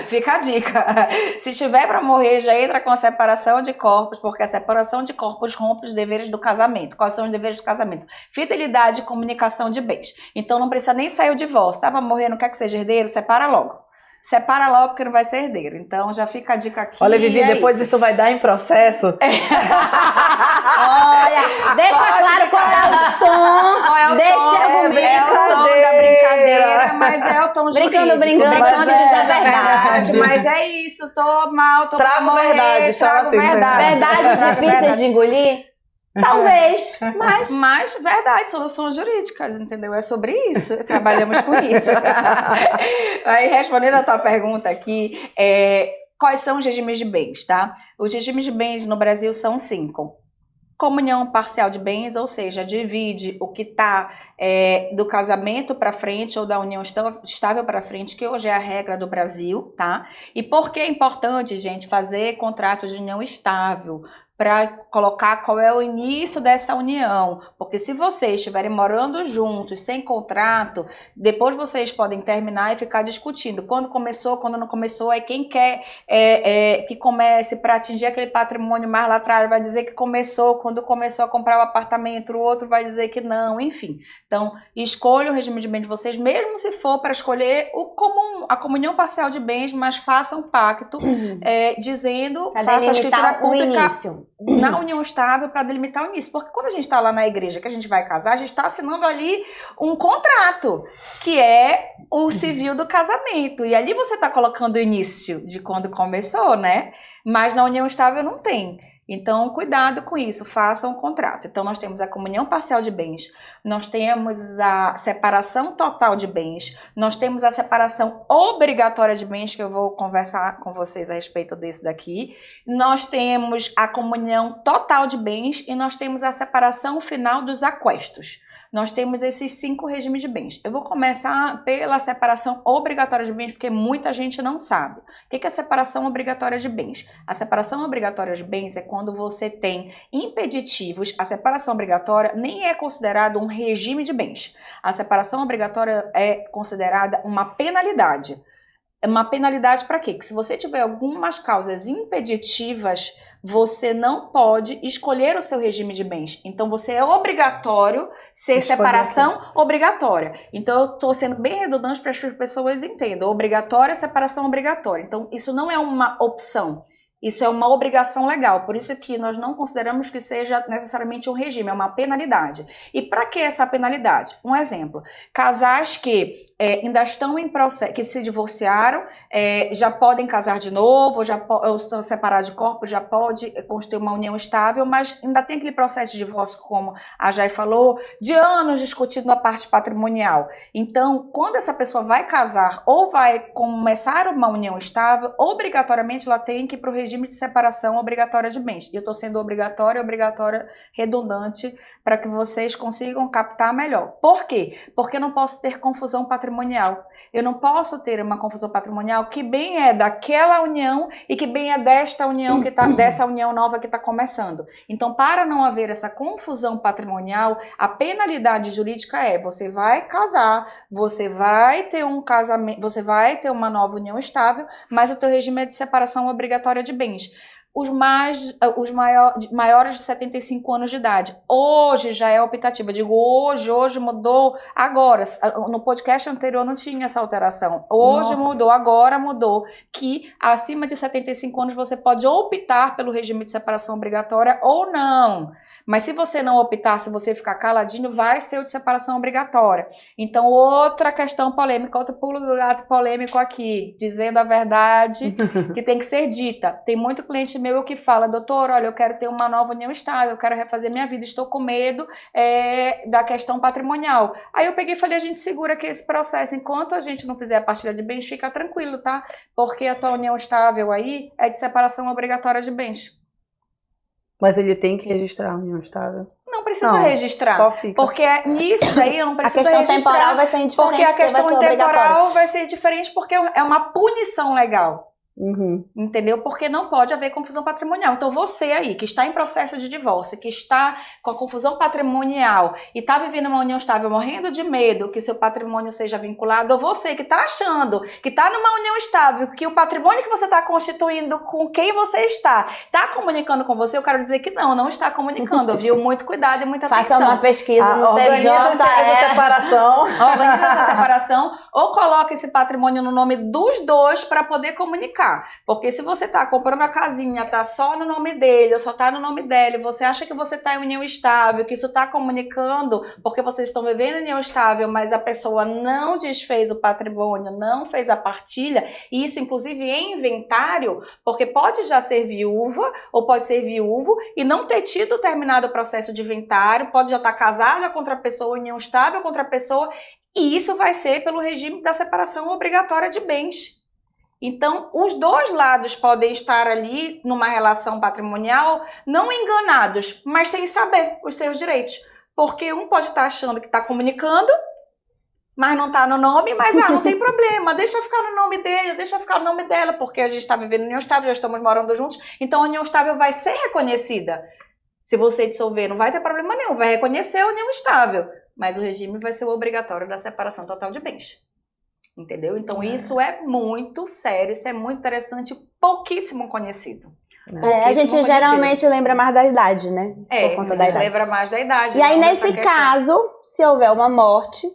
Fica a dica. Se tiver para morrer, já entra com a separação de corpos, porque a separação de corpos rompe os deveres do casamento. Quais são os deveres do casamento? Fidelidade e comunicação de bens. Então não precisa nem sair o divórcio. Tá para morrer, não quer que seja herdeiro? Separa logo. Separa logo porque não vai ser herdeiro. Então já fica a dica aqui. Olha, Vivi, depois isso vai dar em processo. Olha, deixa claro qual é o tom. Deixa argumento. É o tom da brincadeira, mas é o tom jurídico. Brincando de dizer a verdade. Mas é isso, tô mal, tô trago pra morrer, verdade, trago assim, verdade. Verdades difíceis de engolir? Talvez, mas verdade, soluções jurídicas, entendeu? É sobre isso, trabalhamos com isso. Aí, respondendo a tua pergunta aqui, quais são os regimes de bens, tá? Os regimes de bens no Brasil são 5. Comunhão parcial de bens, ou seja, divide o que está do casamento para frente ou da união estável para frente, que hoje é a regra do Brasil, tá? E por que é importante, gente, fazer contrato de união estável? Para colocar qual é o início dessa união, porque se vocês estiverem morando juntos, sem contrato, depois vocês podem terminar e ficar discutindo quando começou, quando não começou, aí quem quer que comece para atingir aquele patrimônio mais lá atrás vai dizer que começou, quando começou a comprar o apartamento, o outro vai dizer que não, enfim. Então, escolha o regime de bens de vocês, mesmo se for para escolher a comunhão parcial de bens, mas faça um pacto dizendo, faça a escritura pública na união estável para delimitar o início. Porque quando a gente está lá na igreja, que a gente vai casar, a gente está assinando ali um contrato, que é o civil do casamento. E ali você está colocando o início de quando começou, né? Mas na união estável não tem. Então, cuidado com isso, façam um contrato. Então, nós temos a comunhão parcial de bens, nós temos a separação total de bens, nós temos a separação obrigatória de bens, que eu vou conversar com vocês a respeito desse daqui, nós temos a comunhão total de bens e nós temos a separação final dos aquestos. Nós temos esses 5 regimes de bens. Eu vou começar pela separação obrigatória de bens, porque muita gente não sabe. O que é a separação obrigatória de bens? A separação obrigatória de bens é quando você tem impeditivos. A separação obrigatória nem é considerada um regime de bens. A separação obrigatória é considerada uma penalidade. É uma penalidade para quê? Que se você tiver algumas causas impeditivas você não pode escolher o seu regime de bens. Então, você é obrigatório ser separação obrigatória. Então, eu estou sendo bem redundante para que as pessoas entendam. Obrigatória, separação obrigatória. Então, isso não é uma opção. Isso é uma obrigação legal, por isso que nós não consideramos que seja necessariamente um regime, é uma penalidade. E para que essa penalidade? Um exemplo, casais que ainda estão em processo, que se divorciaram, já podem casar de novo, ou estão separados de corpo, já pode construir uma união estável, mas ainda tem aquele processo de divórcio, como a Jai falou, de anos discutindo a parte patrimonial. Então, quando essa pessoa vai casar ou vai começar uma união estável, obrigatoriamente ela tem que ir para o regime de separação obrigatória de bens. E eu estou sendo obrigatória redundante, para que vocês consigam captar melhor. Por quê? Porque eu não posso ter confusão patrimonial. Eu não posso ter uma confusão patrimonial que bem é daquela união e que bem é desta união dessa união nova que está começando. Então, para não haver essa confusão patrimonial, a penalidade jurídica você vai casar, você vai ter um casamento, você vai ter uma nova união estável, mas o teu regime é de separação obrigatória de bens. Os maiores de 75 anos de idade. Hoje já é optativa. Eu digo hoje mudou agora. No podcast anterior não tinha essa alteração. Hoje mudou, agora mudou. Que acima de 75 anos você pode optar pelo regime de separação obrigatória ou não. Mas se você não optar, se você ficar caladinho, vai ser o de separação obrigatória. Então, outra questão polêmica, outro pulo do gato polêmico aqui, dizendo a verdade que tem que ser dita. Tem muito cliente meu que fala, doutor, olha, eu quero ter uma nova união estável, eu quero refazer minha vida, estou com medo da questão patrimonial. Aí eu peguei e falei, a gente segura aqui esse processo, enquanto a gente não fizer a partilha de bens, fica tranquilo, tá? Porque a tua união estável aí é de separação obrigatória de bens. Mas ele tem que registrar a união estável? Não precisa registrar. Só fica. Porque nisso daí eu não preciso registrar. registrar. A questão temporal vai ser indiferente. Porque a questão temporal vai ser diferente porque é uma punição legal. Uhum. Entendeu? Porque não pode haver confusão patrimonial. Então você aí, que está em processo de divórcio, que está com a confusão patrimonial e está vivendo uma união estável, morrendo de medo que seu patrimônio seja vinculado, ou você que está achando que está numa união estável, que o patrimônio que você está constituindo com quem você está comunicando com você, eu quero dizer que não está comunicando, viu? Muito cuidado e muita atenção. Faça uma pesquisa no TJ. Essa separação. Organiza essa separação ou coloca esse patrimônio no nome dos dois para poder comunicar. Porque se você tá comprando a casinha, tá só no nome dele, ou só tá no nome dela, e você acha que você tá em união estável, que isso tá comunicando, porque vocês estão vivendo em união estável, mas a pessoa não desfez o patrimônio, não fez a partilha, e isso inclusive em inventário, porque pode já ser viúva, ou pode ser viúvo, e não ter tido terminado o processo de inventário, pode já estar casada contra a pessoa, união estável contra a pessoa, e isso vai ser pelo regime da separação obrigatória de bens. Então, os dois lados podem estar ali numa relação patrimonial não enganados, mas sem saber os seus direitos. Porque um pode estar achando que está comunicando, mas não está no nome, mas não tem problema, deixa ficar no nome dele, deixa ficar no nome dela, porque a gente está vivendo em união estável, já estamos morando juntos, então a união estável vai ser reconhecida. Se você dissolver, não vai ter problema nenhum, vai reconhecer a união estável, mas o regime vai ser o obrigatório da separação total de bens. Entendeu? Então isso é muito sério, isso é muito interessante, pouquíssimo conhecido. A gente geralmente lembra mais da idade, né? Por conta da idade. Lembra mais da idade. E aí nesse caso, se houver uma morte,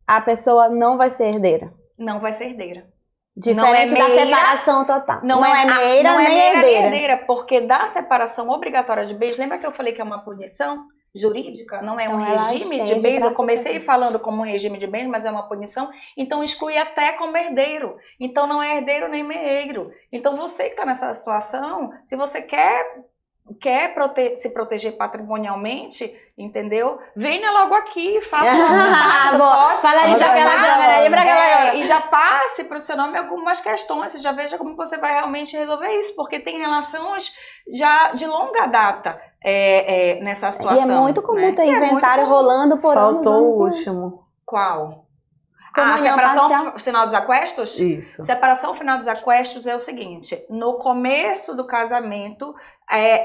a pessoa não vai ser herdeira. Não vai ser herdeira. Diferente da separação total. Não é meira nem herdeira. Porque da separação obrigatória de bens, lembra que eu falei que é uma punição jurídica, não é então, um regime de bens, eu comecei falando como um regime de bens, mas é uma punição, então exclui até como herdeiro, então não é herdeiro nem meio. Então você que está nessa situação, se você quer se proteger patrimonialmente, entendeu? Venha logo aqui, faça fala ali pra aquela câmera, e já passe para o seu nome algumas questões, já veja como você vai realmente resolver isso, porque tem relações já de longa data nessa situação. E é muito comum ter inventário rolando por anos. Faltou o último. Qual? A separação final dos aquestos? Isso. Separação final dos aquestos é o seguinte, no começo do casamento,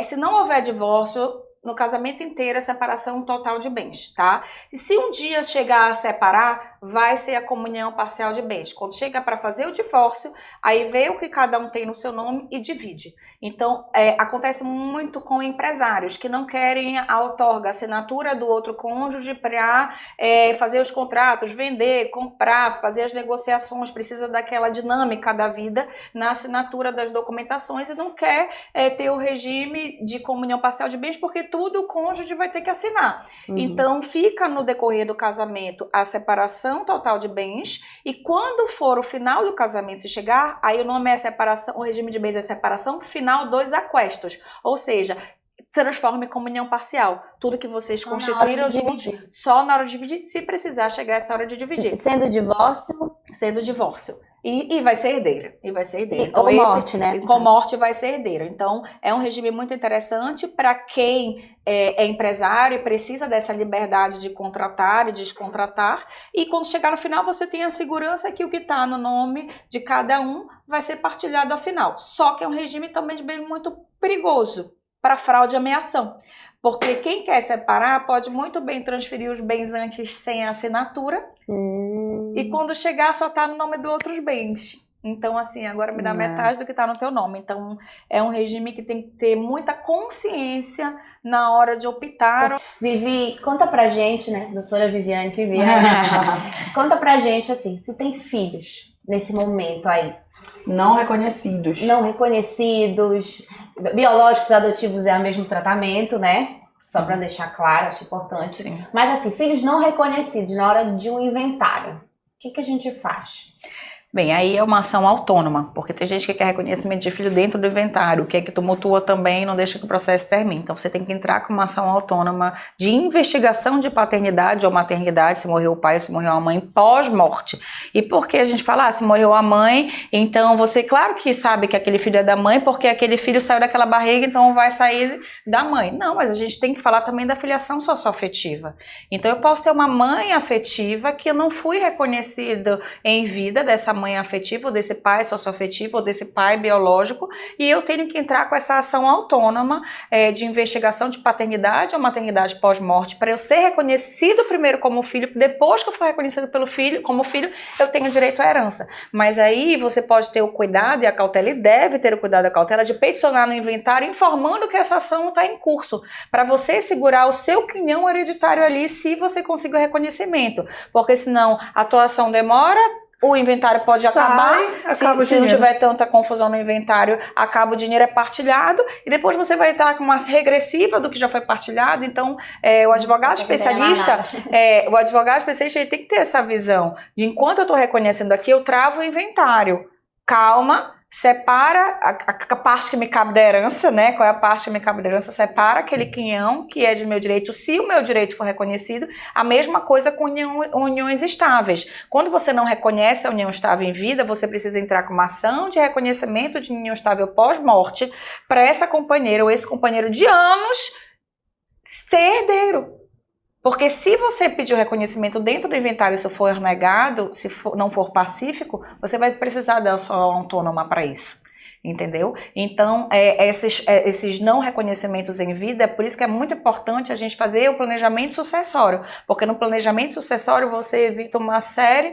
se não houver divórcio, no casamento inteiro a separação total de bens, tá? E se um dia chegar a separar, vai ser a comunhão parcial de bens. Quando chega para fazer o divórcio, aí vê o que cada um tem no seu nome e divide. Então, acontece muito com empresários que não querem a outorga, a assinatura do outro cônjuge para fazer os contratos, vender, comprar, fazer as negociações, precisa daquela dinâmica da vida na assinatura das documentações e não quer ter o regime de comunhão parcial de bens porque tudo o cônjuge vai ter que assinar. Então, fica no decorrer do casamento a separação total de bens e quando for o final do casamento, se chegar, aí o nome é separação, o regime de bens é separação final 2 aquestos, ou seja, transforma em comunhão parcial. Tudo que vocês constituíram juntos, só na hora de dividir, se precisar chegar essa hora de dividir. Sendo divórcio? Sendo divórcio. E vai ser herdeiro. E vai ser herdeiro. Então, morte, né? Com morte vai ser herdeiro. Então, é um regime muito interessante para quem é empresário e precisa dessa liberdade de contratar e descontratar. E quando chegar no final, você tem a segurança que o que está no nome de cada um vai ser partilhado ao final. Só que é um regime também de bem muito perigoso para fraude e ameação. Porque quem quer separar pode muito bem transferir os bens antes sem assinatura e quando chegar só tá no nome dos outros bens. Então, assim, agora me dá metade do que tá no teu nome. Então, é um regime que tem que ter muita consciência na hora de optar. Vivi, conta pra gente, né, doutora Viviane, conta pra gente, assim, se tem filhos nesse momento aí. Não reconhecidos. Não reconhecidos. Biológicos, adotivos é o mesmo tratamento, né? Só para deixar claro, acho importante. Sim. Mas assim, filhos não reconhecidos na hora de um inventário, o que a gente faz? Bem, aí é uma ação autônoma, porque tem gente que quer reconhecimento de filho dentro do inventário, que tumultua também e não deixa que o processo termine. Então você tem que entrar com uma ação autônoma de investigação de paternidade ou maternidade, se morreu o pai ou se morreu a mãe, pós-morte. E por que a gente fala, se morreu a mãe, então você, claro que sabe que aquele filho é da mãe, porque aquele filho saiu daquela barriga, então vai sair da mãe. Não, mas a gente tem que falar também da filiação socioafetiva. Então eu posso ter uma mãe afetiva que eu não fui reconhecido em vida dessa mãe afetiva, ou desse pai socioafetivo, ou desse pai biológico, e eu tenho que entrar com essa ação autônoma de investigação de paternidade ou maternidade pós-morte, para eu ser reconhecido primeiro como filho, depois que eu for reconhecido pelo filho, como filho, eu tenho direito à herança. Mas aí você pode ter o cuidado e a cautela, e deve ter o cuidado e a cautela, de peticionar no inventário informando que essa ação está em curso, para você segurar o seu quinhão hereditário ali, se você conseguir o reconhecimento, porque senão a tua ação demora, o inventário pode acabar, se não tiver tanta confusão no inventário, acaba o dinheiro, é partilhado, e depois você vai estar com uma regressiva do que já foi partilhado. Então, o advogado especialista, ele tem que ter essa visão de, enquanto eu estou reconhecendo aqui, eu travo o inventário. Calma, separa a parte que me cabe da herança, né? Qual é a parte que me cabe da herança? Separa aquele quinhão que é de meu direito, se o meu direito for reconhecido. A mesma coisa com uniões estáveis. Quando você não reconhece a união estável em vida, você precisa entrar com uma ação de reconhecimento de união estável pós-morte para essa companheira ou esse companheiro de anos ser herdeiro. Porque se você pedir o reconhecimento dentro do inventário e isso for negado, não for pacífico, você vai precisar da sua autônoma para isso. Entendeu? Então, esses não reconhecimentos em vida, é por isso que é muito importante a gente fazer o planejamento sucessório, porque no planejamento sucessório você evita uma série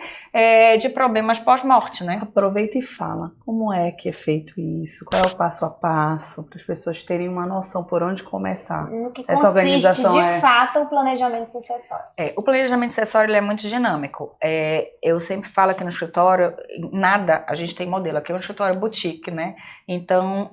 de problemas pós-morte, né? Aproveita e fala, como é que é feito isso? Qual é o passo a passo, para as pessoas terem uma noção por onde começar? No que Essa organização de fato o planejamento sucessório? O planejamento sucessório ele é muito dinâmico. Eu sempre falo aqui no escritório, nada, a gente tem modelo, aqui é um escritório boutique, né? Então,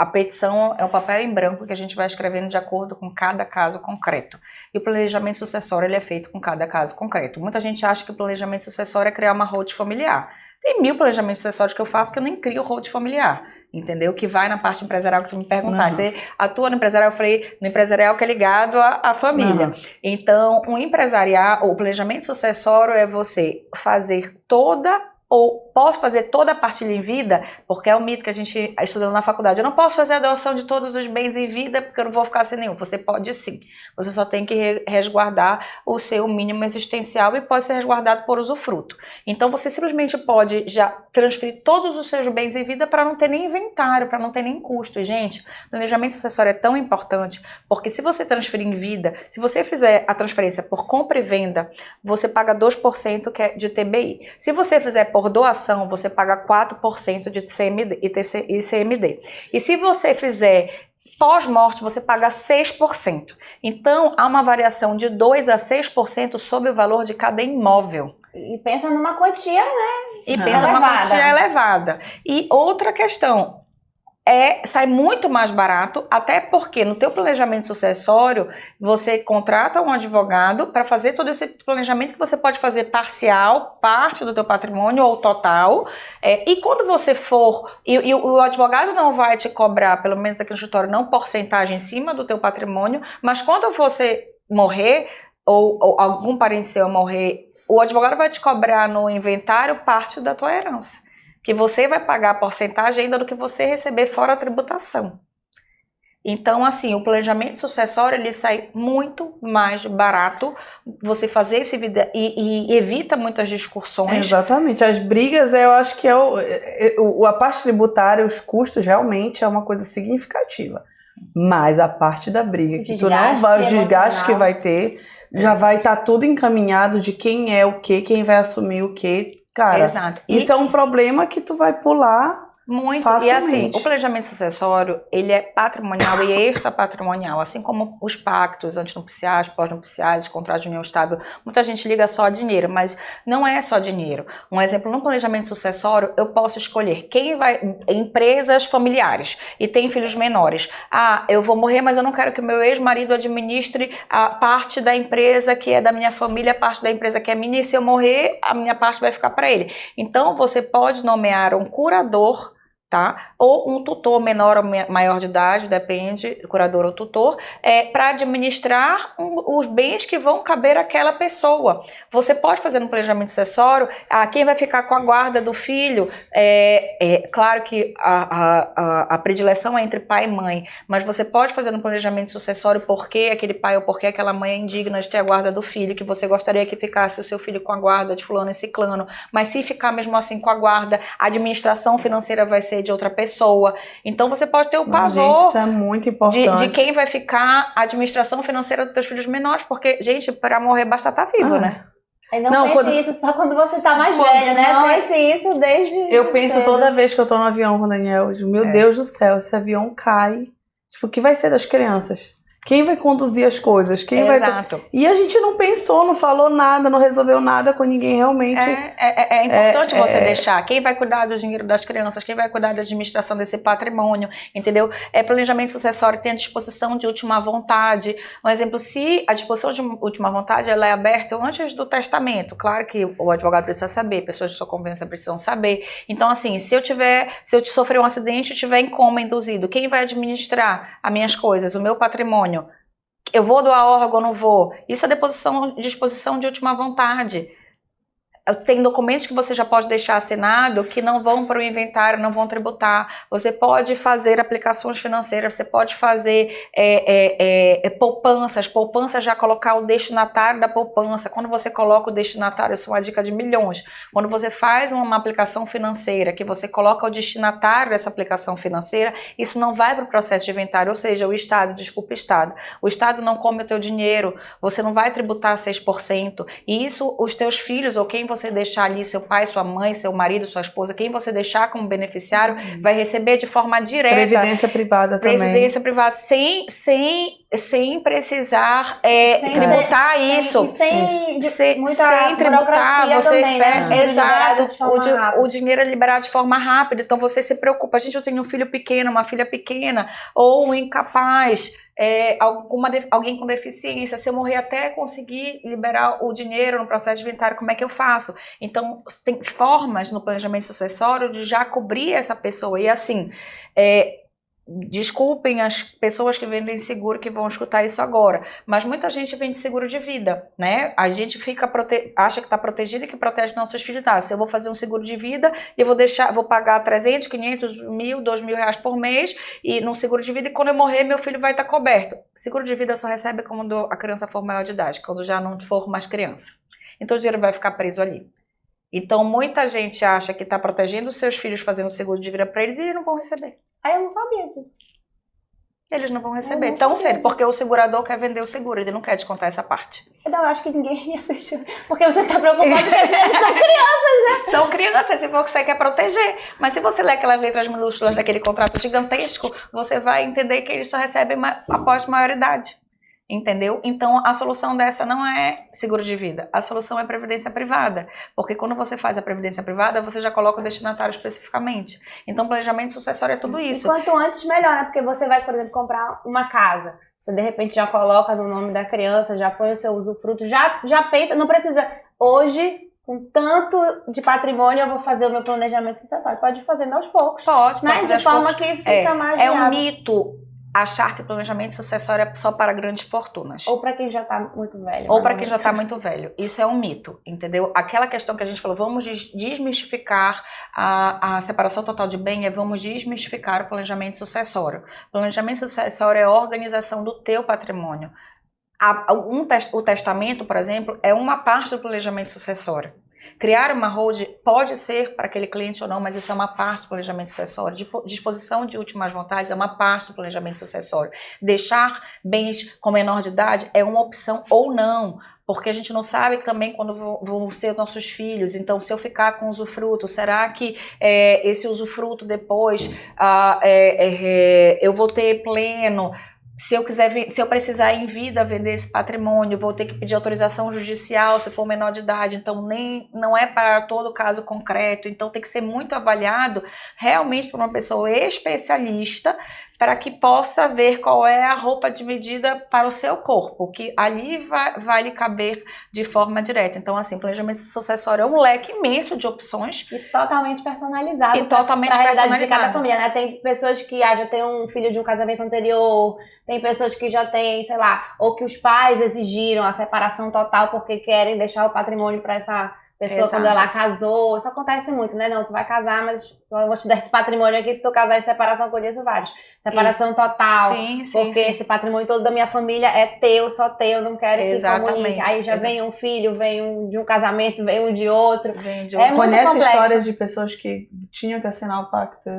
a petição é um papel em branco que a gente vai escrevendo de acordo com cada caso concreto. E o planejamento sucessório ele é feito com cada caso concreto. Muita gente acha que o planejamento sucessório é criar uma holding familiar. Tem 1000 planejamentos sucessórios que eu faço que eu nem crio holding familiar. Entendeu? Que vai na parte empresarial que tu me perguntaste. Você atua no empresarial, eu falei, no empresarial que é ligado à família. Então, o planejamento sucessório é você fazer toda ou posso fazer toda a partilha em vida, porque é um mito que a gente estudou na faculdade. Eu não posso fazer a doação de todos os bens em vida, porque eu não vou ficar sem nenhum. Você pode sim. Você só tem que resguardar o seu mínimo existencial e pode ser resguardado por usufruto. Então, você simplesmente pode já transferir todos os seus bens em vida para não ter nem inventário, para não ter nem custo. E, gente, o planejamento sucessório é tão importante, porque se você transferir em vida, se você fizer a transferência por compra e venda, você paga 2% que é de TBI. Se você fizer por doação, você paga 4% de CMD e ICMD. E se você fizer pós-morte, você paga 6%. Então, há uma variação de 2% a 6% sobre o valor de cada imóvel. E pensa numa quantia, né? E pensa numa quantia elevada. E outra questão, sai muito mais barato, até porque no teu planejamento sucessório, você contrata um advogado para fazer todo esse planejamento que você pode fazer parcial, parte do teu patrimônio ou total, e quando você for, e o advogado não vai te cobrar, pelo menos aqui no escritório, não porcentagem em cima do teu patrimônio, mas quando você morrer, ou algum parente seu morrer, o advogado vai te cobrar no inventário parte da tua herança, que você vai pagar a porcentagem ainda do que você receber fora a tributação. Então, assim, o planejamento sucessório, ele sai muito mais barato, você fazer esse vida e evita muitas discussões. Exatamente, as brigas, eu acho que a parte tributária, os custos realmente é uma coisa significativa, mas a parte da briga, que tu não vai, os desgastes que vai ter, já vai estar tudo encaminhado de quem é o quê, quem vai assumir o quê. Cara, exato. Isso é um problema que tu vai pular muito. facilmente. E assim, o planejamento sucessório, ele é patrimonial e extrapatrimonial, assim como os pactos antinupciais, pós-nupciais, contratos de união estável. Muita gente liga só a dinheiro, mas não é só dinheiro. Um exemplo, no planejamento sucessório, eu posso escolher quem vai, empresas familiares e tem filhos menores. Ah, eu vou morrer, mas eu não quero que o meu ex-marido administre a parte da empresa que é da minha família, a parte da empresa que é minha, e se eu morrer, a minha parte vai ficar para ele. Então, você pode nomear um curador, tá? Ou um tutor menor ou maior de idade, depende, curador ou tutor, para administrar os bens que vão caber àquela pessoa. Você pode fazer no planejamento sucessório, quem vai ficar com a guarda do filho, claro que a predileção é entre pai e mãe, mas você pode fazer no planejamento sucessório porque aquele pai ou porque aquela mãe é indigna de ter a guarda do filho, que você gostaria que ficasse o seu filho com a guarda de fulano e ciclano, mas se ficar mesmo assim com a guarda, a administração financeira vai ser de outra pessoa. Então você pode ter o pavor, gente, isso é muito importante. De quem vai ficar a administração financeira dos teus filhos menores, porque, gente, para morrer basta estar vivo, né? Não pense isso só quando você tá mais velho, né? Pense isso desde Eu penso cedo. toda vez que eu tô no avião com o Daniel, meu Deus do céu, esse avião cai. Tipo, o que vai ser das crianças? Quem vai conduzir as coisas? Exato. E a gente não pensou, não falou nada, não resolveu nada com ninguém realmente. É importante você deixar. Quem vai cuidar do dinheiro das crianças? Quem vai cuidar da administração desse patrimônio? Entendeu? Planejamento sucessório tem a disposição de última vontade. Um exemplo, se a disposição de última vontade ela é aberta antes do testamento, claro que o advogado precisa saber, pessoas de sua confiança precisam saber. Então, assim, se eu sofrer um acidente e tiver em coma induzido, quem vai administrar as minhas coisas, o meu patrimônio? Eu vou doar órgão ou não vou? Isso é disposição de última vontade. Tem documentos que você já pode deixar assinado que não vão para o inventário, não vão tributar. Você pode fazer aplicações financeiras, você pode fazer poupanças, já colocar o destinatário da poupança. Quando você coloca o destinatário, isso é uma dica de milhões. Quando você faz uma aplicação financeira, que você coloca o destinatário dessa aplicação financeira, isso não vai para o processo de inventário, ou seja, o Estado, desculpa, o Estado não come o teu dinheiro, você não vai tributar 6%, e isso os teus filhos ou quem você deixar ali, seu pai, sua mãe, seu marido, sua esposa, quem você deixar como beneficiário, vai receber de forma direta. Previdência privada também. Previdência privada, sem precisar tributar isso. Sem tributar, você também, né? Exato. O dinheiro é liberado de forma rápida, então você se preocupa. Gente, eu tenho um filho pequeno, uma filha pequena, ou um incapaz, alguém com deficiência, se eu morrer até conseguir liberar o dinheiro no processo de inventário, como é que eu faço? Então, tem formas no planejamento sucessório de já cobrir essa pessoa. E assim, Desculpem as pessoas que vendem seguro que vão escutar isso agora, mas muita gente vende seguro de vida, né? A gente acha que está protegido e que protege nossos filhos. Se eu vou fazer um seguro de vida, eu vou pagar 300, 500, 1.000, 2.000 reais por mês e num seguro de vida, e quando eu morrer, meu filho vai estar coberto. Seguro de vida só recebe quando a criança for maior de idade, quando já não for mais criança. Então o dinheiro vai ficar preso ali. Então muita gente acha que está protegendo os seus filhos fazendo seguro de vida para eles e eles não vão receber. Aí eu não sabia disso. Eles não vão receber tão cedo, porque o segurador quer vender o seguro, ele não quer descontar essa parte. Então, eu acho que ninguém ia fechar. Porque você está preocupado porque eles são crianças, né? São crianças, se for que você quer proteger. Mas se você ler aquelas letras minúsculas daquele contrato gigantesco, você vai entender que eles só recebem após maioridade. Entendeu? Então, a solução dessa não é seguro de vida. A solução é previdência privada. Porque quando você faz a previdência privada, você já coloca o destinatário especificamente. Então, planejamento sucessório é tudo isso. E quanto antes, melhor, né? Porque você vai, por exemplo, comprar uma casa. Você, de repente, já coloca no nome da criança, já põe o seu usufruto, já pensa, não precisa... Hoje, com tanto de patrimônio, eu vou fazer o meu planejamento sucessório. Pode ir fazendo aos poucos. Pode, né? De forma que fica mais viável. É um mito achar que o planejamento sucessório é só para grandes fortunas. Ou para quem já está muito velho. Ou para quem já está muito velho. Isso é um mito, entendeu? Aquela questão que a gente falou, vamos desmistificar a separação total de bem, vamos desmistificar o planejamento sucessório. O planejamento sucessório é a organização do teu patrimônio. O testamento, por exemplo, é uma parte do planejamento sucessório. Criar uma hold pode ser para aquele cliente ou não, mas isso é uma parte do planejamento sucessório. Disposição de últimas vontades é uma parte do planejamento sucessório. Deixar bens com menor de idade é uma opção ou não, porque a gente não sabe também quando vão ser nossos filhos. Então, se eu ficar com usufruto, será que esse usufruto depois eu vou ter pleno? Se eu precisar em vida vender esse patrimônio, vou ter que pedir autorização judicial se for menor de idade, então não é para todo caso concreto, então tem que ser muito avaliado realmente por uma pessoa especialista para que possa ver qual é a roupa de medida para o seu corpo, que ali vai lhe caber de forma direta. Então, assim, planejamento sucessório é um leque imenso de opções. E totalmente personalizado. E totalmente personalizado. De cada família, né? Tem pessoas que já tem um filho de um casamento anterior, tem pessoas que já têm, sei lá, ou que os pais exigiram a separação total porque querem deixar o patrimônio para essa pessoa. Exato. Quando ela casou. Isso acontece muito, né? Não, tu vai casar, mas eu vou te dar esse patrimônio aqui, se tu casar em separação, conheço vários. Separação total. Sim, porque esse patrimônio todo da minha família é teu, só teu, não quero que comunique. Aí já vem um filho, vem um de um casamento, vem um de outro. É Conhece histórias de pessoas que tinham que assinar o pacto,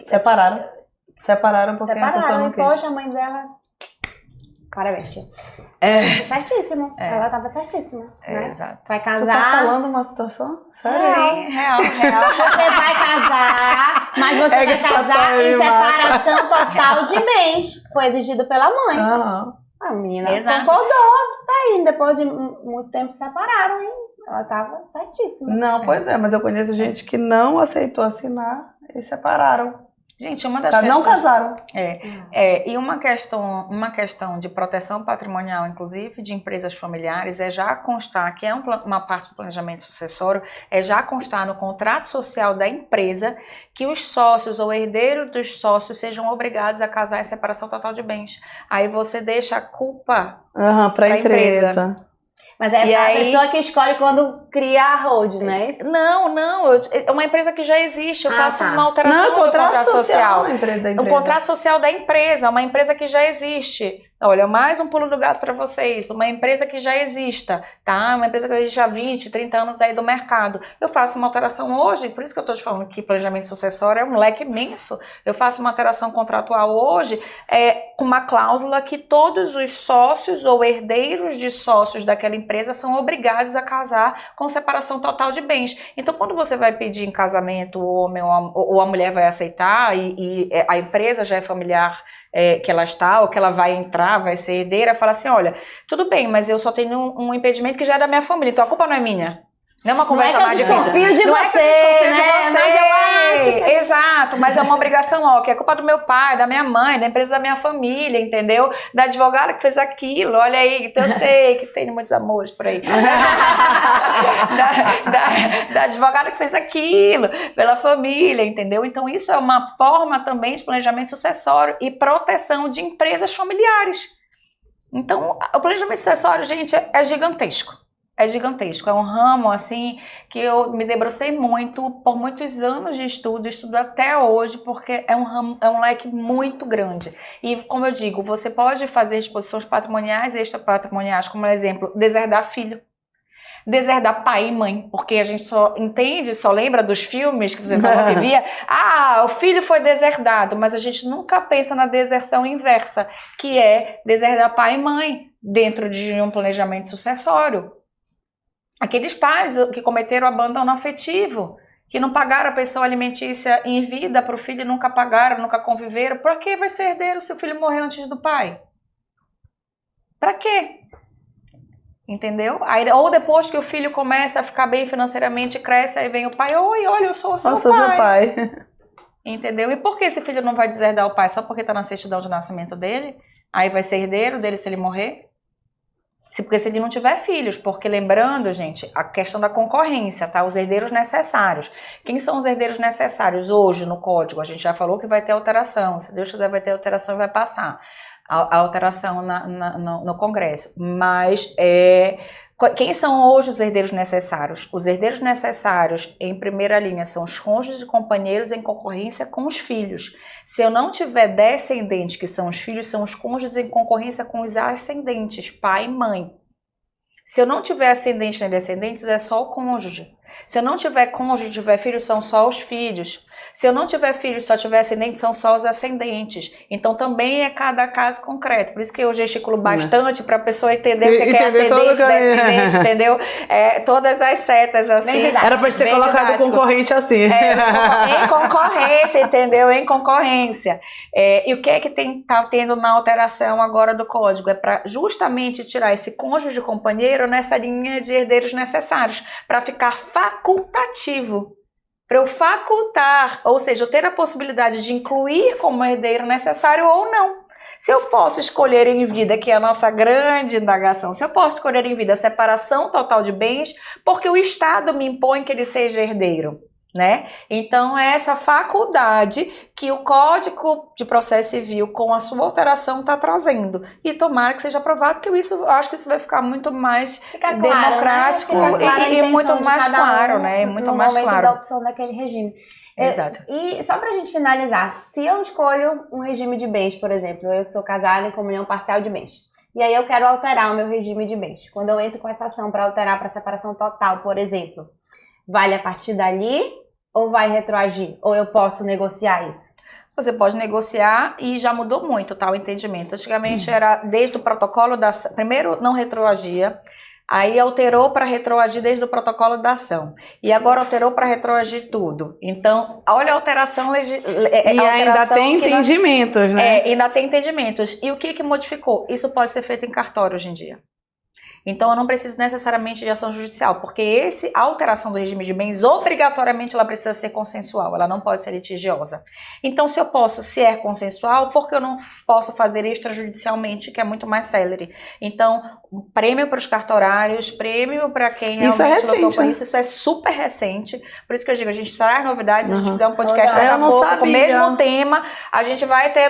separaram porque a pessoa não quis. Poxa, a mãe dela... Parabéns, tia. Certíssimo. Ela tava certíssima. Né? Exato. Vai casar. Você tá falando uma situação? Sério? Sim, real. Você vai casar, mas você vai casar em separação total de bens. Foi exigido pela mãe. A menina concordou. Tá aí, depois de muito tempo separaram, hein? Ela tava certíssima. Não, pois é, mas eu conheço gente que não aceitou assinar e separaram. Gente, uma das questões... Não casaram. E uma questão de proteção patrimonial, inclusive de empresas familiares, é já constar, que é uma parte do planejamento sucessório, é já constar no contrato social da empresa que os sócios ou herdeiros dos sócios sejam obrigados a casar em separação total de bens. Aí você deixa a culpa para a empresa. Mas é a pessoa que escolhe quando cria a hold, né? Não. É uma empresa que já existe. Eu faço uma alteração no contrato social. O contrato social da empresa, uma empresa que já existe. Olha, mais um pulo do gato para vocês. Uma empresa que já exista, tá? Uma empresa que existe há 20, 30 anos aí do mercado. Eu faço uma alteração hoje, por isso que eu estou te falando que planejamento sucessório é um leque imenso. Eu faço uma alteração contratual hoje com uma cláusula que todos os sócios ou herdeiros de sócios daquela empresa são obrigados a casar com separação total de bens. Então, quando você vai pedir em casamento, o homem ou a mulher vai aceitar e a empresa já é familiar que ela está, ou que ela vai entrar, vai ser herdeira, fala assim, olha, tudo bem, mas eu só tenho um impedimento que já é da minha família, então a culpa não é minha. Não é uma Não é conversa que eu mais difícil. desconfio de Não é que eu você, desconfio de né? você. Mas eu acho que... Exato, mas é uma obrigação, ó, que é culpa do meu pai, da minha mãe, da empresa da minha família, entendeu? Da advogada que fez aquilo, olha aí, então eu sei que tem muitos amores por aí. da advogada que fez aquilo, pela família, entendeu? Então isso é uma forma também de planejamento sucessório e proteção de empresas familiares. Então, o planejamento sucessório, gente, é gigantesco. É gigantesco, é um ramo assim que eu me debrucei muito por muitos anos de estudo até hoje, porque é um ramo, é um leque muito grande. E como eu digo, você pode fazer exposições patrimoniais e extrapatrimoniais, como exemplo, deserdar filho, deserdar pai e mãe, porque a gente só entende, só lembra dos filmes que você falou que via, o filho foi deserdado, mas a gente nunca pensa na deserção inversa, que é deserdar pai e mãe dentro de um planejamento sucessório. Aqueles pais que cometeram abandono afetivo, que não pagaram a pensão alimentícia em vida para o filho e nunca pagaram, nunca conviveram, por que vai ser herdeiro se o filho morreu antes do pai? Para quê? Entendeu? Aí, ou depois que o filho começa a ficar bem financeiramente, cresce, aí vem o pai, oi, olha, eu sou seu pai. Entendeu? E por que esse filho não vai deserdar o pai? Só porque está na certidão de nascimento dele? Aí vai ser herdeiro dele se ele morrer? Porque se ele não tiver filhos, porque lembrando, gente, a questão da concorrência, tá? Os herdeiros necessários. Quem são os herdeiros necessários hoje no código? A gente já falou que vai ter alteração. Se Deus quiser vai ter alteração e vai passar a alteração no Congresso. Mas quem são hoje os herdeiros necessários? Os herdeiros necessários, em primeira linha, são os cônjuges e companheiros em concorrência com os filhos. Se eu não tiver descendentes, que são os filhos, são os cônjuges em concorrência com os ascendentes, pai e mãe. Se eu não tiver ascendente nem descendentes, é só o cônjuge. Se eu não tiver cônjuge e tiver filhos, são só os filhos. Se eu não tiver filhos, só tiver ascendentes, são só os ascendentes. Então também é cada caso concreto. Por isso que eu gesticulo bastante para a pessoa entender o que é ascendente, descendente, entendeu? Todas as setas assim. Era para ser colocado concorrente assim. Em concorrência, entendeu? Em concorrência. E o que é que tá tendo na alteração agora do código? É para justamente tirar esse cônjuge companheiro nessa linha de herdeiros necessários, para ficar facultativo. Para eu facultar, ou seja, eu ter a possibilidade de incluir como herdeiro necessário ou não. Se eu posso escolher em vida, que é a nossa grande indagação, se eu posso escolher em vida a separação total de bens, porque o Estado me impõe que ele seja herdeiro, né? Então é essa faculdade que o Código de Processo Civil, com a sua alteração, está trazendo. E tomara que seja aprovado, porque eu acho que isso vai ficar muito mais democrático, né? E muito mais claro, né? Muito mais claro. Da opção daquele regime. Exato. E só pra gente finalizar, se eu escolho um regime de bens, por exemplo, eu sou casada em comunhão parcial de bens, e aí eu quero alterar o meu regime de bens. Quando eu entro com essa ação para alterar para separação total, por exemplo, vale a partir dali ou vai retroagir? Ou eu posso negociar isso? Você pode negociar e já mudou muito, tá, o entendimento. Antigamente era desde o protocolo da ação. Primeiro não retroagia, aí alterou para retroagir desde o protocolo da ação. E agora alterou para retroagir tudo. Então, olha a alteração... E ainda tem entendimentos, né? Ainda tem entendimentos. E o que modificou? Isso pode ser feito em cartório hoje em dia. Então, eu não preciso necessariamente de ação judicial, porque a alteração do regime de bens, obrigatoriamente, ela precisa ser consensual, ela não pode ser litigiosa. Então, se é consensual, por que eu não posso fazer extrajudicialmente, que é muito mais célere? Então, prêmio para os cartorários, prêmio para quem realmente lutou com isso, isso é super recente, por isso que eu digo, a gente traz novidades, se a gente fizer um podcast daqui a pouco, com o mesmo tema, a gente vai ter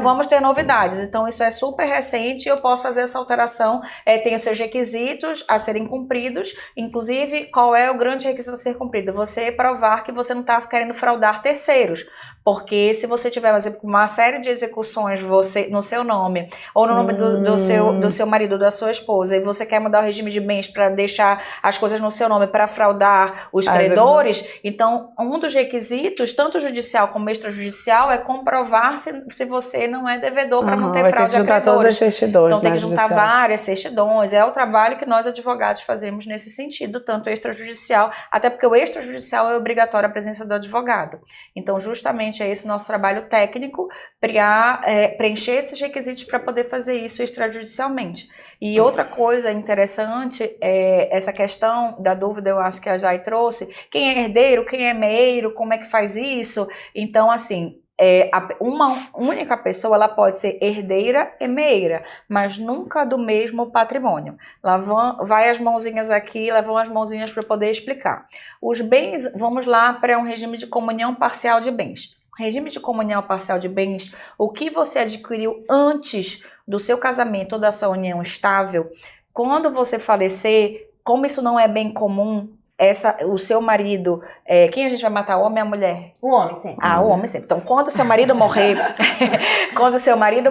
vamos ter novidades. Então, isso é super recente e eu posso fazer essa alteração, tem os seus requisitos a serem cumpridos, inclusive qual é o grande requisito a ser cumprido? Você provar que você não está querendo fraudar terceiros, porque se você tiver, por exemplo, uma série de execuções no seu nome, ou no nome do seu marido, da sua esposa, e você quer mudar o regime de bens para deixar as coisas no seu nome para fraudar os credores, então um dos requisitos, tanto judicial como extrajudicial, é comprovar se você não é devedor para não ter fraude a credores. Então tem que juntar várias certidões, é o trabalho que nós advogados fazemos nesse sentido, tanto extrajudicial, até porque o extrajudicial é obrigatório a presença do advogado. Então justamente é esse nosso trabalho técnico para preencher esses requisitos para poder fazer isso extrajudicialmente. E outra coisa interessante é essa questão da dúvida, eu acho que a Jai trouxe, quem é herdeiro, quem é meeiro, como é que faz isso? Então, assim, uma única pessoa ela pode ser herdeira e meeira, mas nunca do mesmo patrimônio. Lá vai as mãozinhas aqui, lá vão as mãozinhas para poder explicar. Os bens, vamos lá para um regime de comunhão parcial de bens. Regime de comunhão parcial de bens, o que você adquiriu antes do seu casamento ou da sua união estável, quando você falecer, como isso não é bem comum, o seu marido, quem a gente vai matar, o homem ou a mulher? O homem sempre. Ah, o homem sempre. Então, quando o seu marido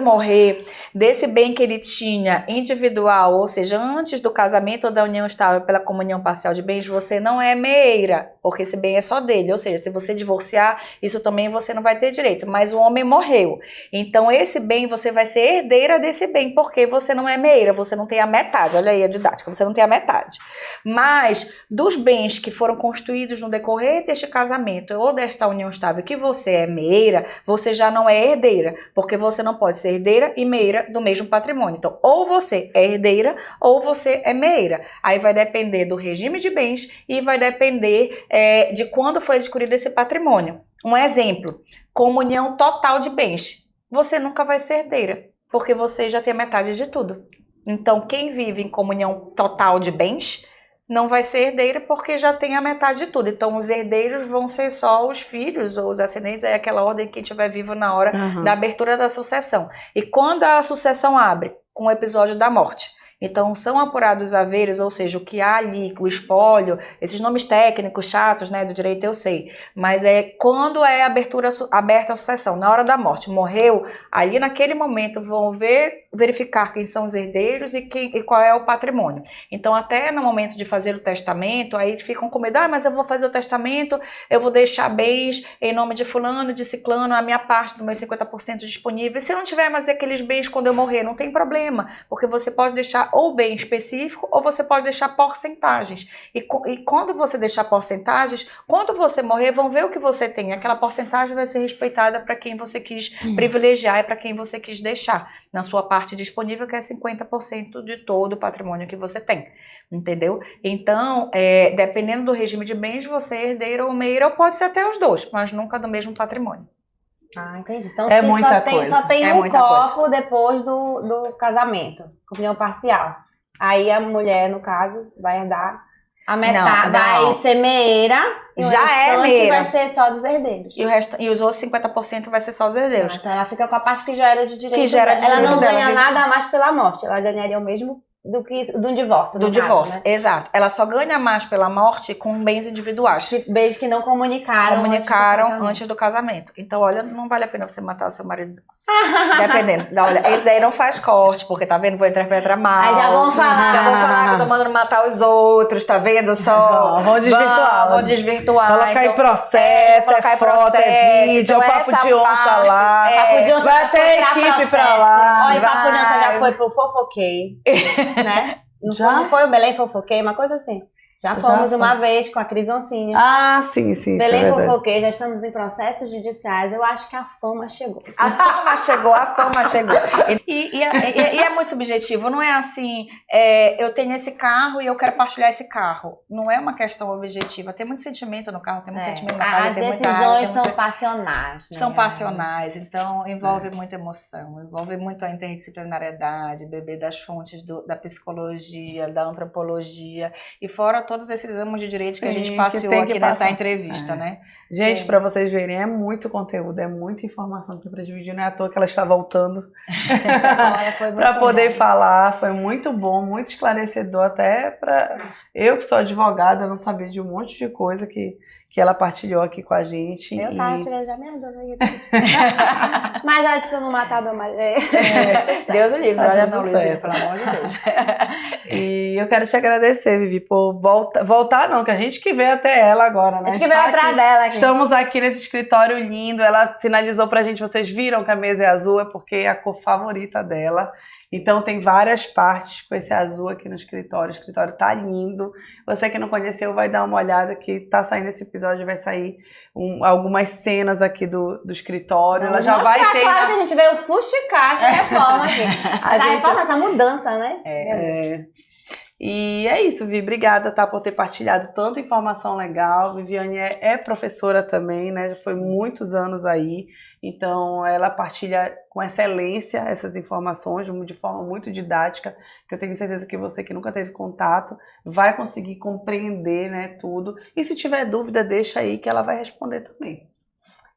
morrer, desse bem que ele tinha individual, ou seja, antes do casamento ou da união estável pela comunhão parcial de bens, você não é meeira, porque esse bem é só dele. Ou seja, se você divorciar, isso também você não vai ter direito. Mas o homem morreu. Então, esse bem, você vai ser herdeira desse bem, porque você não é meeira, você não tem a metade. Olha aí a didática, você não tem a metade. Mas, dos bens que foram construídos no decorrer deste casamento ou desta união estável que você é meeira, você já não é herdeira, porque você não pode ser herdeira e meeira do mesmo patrimônio. Então, ou você é herdeira ou você é meeira. Aí vai depender do regime de bens e vai depender de quando foi adquirido esse patrimônio. Um exemplo, comunhão total de bens. Você nunca vai ser herdeira, porque você já tem a metade de tudo. Então, quem vive em comunhão total de bens não vai ser herdeira porque já tem a metade de tudo. Então, os herdeiros vão ser só os filhos ou os ascendentes, é aquela ordem que estiver vivo na hora da abertura da sucessão. E quando a sucessão abre, com o episódio da morte, então são apurados haveres, ou seja, o que há ali, o espólio, esses nomes técnicos chatos, né, do direito eu sei, mas quando é aberta a sucessão, na hora da morte, morreu, ali naquele momento vão verificar quem são os herdeiros e qual é o patrimônio. Então até no momento de fazer o testamento, aí ficam com medo, mas eu vou fazer o testamento, eu vou deixar bens em nome de fulano, de ciclano, a minha parte do meu 50% disponível, e se não tiver mais aqueles bens quando eu morrer, não tem problema, porque você pode deixar ou bem específico, ou você pode deixar porcentagens. E quando você deixar porcentagens, quando você morrer, vão ver o que você tem. Aquela porcentagem vai ser respeitada para quem você quis privilegiar e para quem você quis deixar. Na sua parte disponível, que é 50% de todo o patrimônio que você tem. Entendeu? Então, dependendo do regime de bens, você é herdeira ou meeira, ou pode ser até os dois, mas nunca do mesmo patrimônio. Ah, entendi. Então, coisa. Só tem um corpo depois do casamento, comunhão parcial. Aí a mulher, no caso, vai herdar a metade, vai ser meeira, e o restante vai ser só dos herdeiros. E os outros 50% vai ser só dos herdeiros. Então ela fica com a parte que já era de direito. Ela não ganha nada a mais pela morte, ela ganharia o mesmo do divórcio. Do divórcio, né? Exato. Ela só ganha mais pela morte com bens individuais. Bens que não comunicaram antes do casamento. Então, olha, não vale a pena você matar o seu marido. Dependendo. Olha, esse daí não faz corte, porque tá vendo? Vou interpretar mal. Aí já vão falar que eu tô mandando matar os outros, tá vendo só? Vão desvirtuar. Vão desvirtuar. Colocar em processo, foto, vídeo, então, o papo de onça lá. Papo de onça vai ter equipe pra lá. Olha, o papo de onça já foi pro Fofoquei, né? Não foi o Belém Fofoquei, uma coisa assim. Já fomos uma vez com a Cris Oncinha. Ah, sim. Belém Fofoquei, já estamos em processos judiciais. Eu acho que a fama chegou. A fama chegou. E é muito subjetivo. Não é assim, eu tenho esse carro e eu quero partilhar esse carro. Não é uma questão objetiva. Tem muito sentimento no carro, tem muito sentimento na casa. As decisões são passionais. Né? São passionais. Então, envolve muita emoção. Envolve muito a interdisciplinariedade, beber das fontes da psicologia, da antropologia. E fora todos esses ramos de direito que a gente passeou aqui nessa entrevista, né? Gente, para vocês verem, é muito conteúdo, é muita informação que para dividir, não é à toa que ela está voltando para poder falar. Foi muito bom, muito esclarecedor, até para eu que sou advogada, não sabia de um monte de coisa que ela partilhou aqui com a gente. Eu tava tirando já minha dúvida. Mas antes que eu não matar meu marido. Deus o livre, olha não, Luísa, pelo amor de Deus. E eu quero te agradecer, Vivi, por voltar não, que a gente que veio até ela agora, né? A gente que veio atrás dela aqui. Estamos aqui nesse escritório lindo, ela sinalizou pra gente, vocês viram que a mesa é azul, é porque é a cor favorita dela. Então tem várias partes com esse azul aqui no escritório. O escritório tá lindo. Você que não conheceu vai dar uma olhada que tá saindo esse episódio, vai sair algumas cenas aqui do escritório. Ela já vai ter. Claro que a gente veio fuxicar essa reforma aqui. Essa reforma, essa mudança, né? E é isso, Vi. Obrigada, tá, por ter partilhado tanta informação legal. Viviane é professora também, né? Já foi muitos anos aí. Então, ela partilha com excelência essas informações de forma muito didática, que eu tenho certeza que você que nunca teve contato vai conseguir compreender, né, tudo. E se tiver dúvida, deixa aí que ela vai responder também.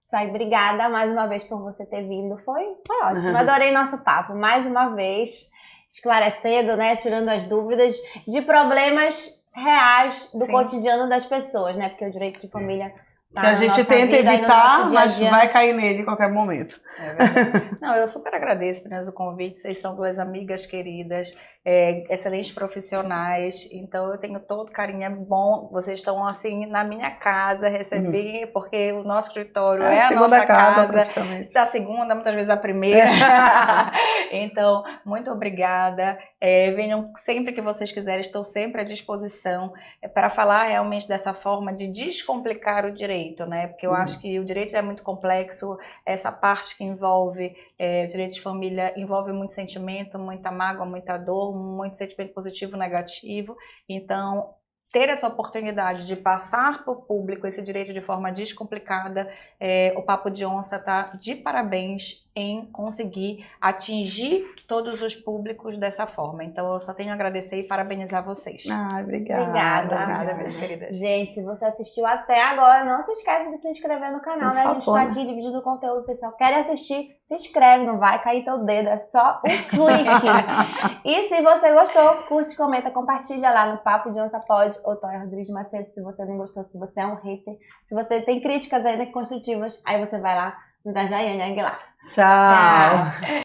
Isso aí, obrigada mais uma vez por você ter vindo. Foi ótimo. Adorei nosso papo. Mais uma vez, esclarecendo, né, tirando as dúvidas de problemas reais do cotidiano das pessoas, né? Porque o direito de família que a gente tenta evitar, mas vai cair nele em qualquer momento. É verdade. Não, eu super agradeço apenas o convite. Vocês são duas amigas queridas, excelentes profissionais. Então eu tenho todo carinho. É bom, vocês estão assim na minha casa, recebi, porque o nosso escritório é a nossa casa. Está a segunda, muitas vezes a primeira. Então, muito obrigada. Venham sempre que vocês quiserem, estou sempre à disposição para falar realmente dessa forma de descomplicar o direito, né? Porque eu acho que o direito é muito complexo, essa parte que envolve o direito de família envolve muito sentimento, muita mágoa, muita dor, muito sentimento positivo, negativo. Então, ter essa oportunidade de passar para o público esse direito de forma descomplicada, o Papo de Onça está de parabéns em conseguir atingir todos os públicos dessa forma. Então, eu só tenho a agradecer e parabenizar vocês. Obrigada, minhas queridas. Gente, se você assistiu até agora, não se esquece de se inscrever no canal, né? A gente está aqui dividindo o conteúdo, vocês só querem assistir, se inscreve, não vai cair teu dedo, é só um clique. E se você gostou, curte, comenta, compartilha lá no Papo de Onça Pod ou Toia Rodrigues Macedo, se você não gostou, se você é um hater, se você tem críticas ainda construtivas, aí você vai lá no da Jaiane Aguilar. Tchau.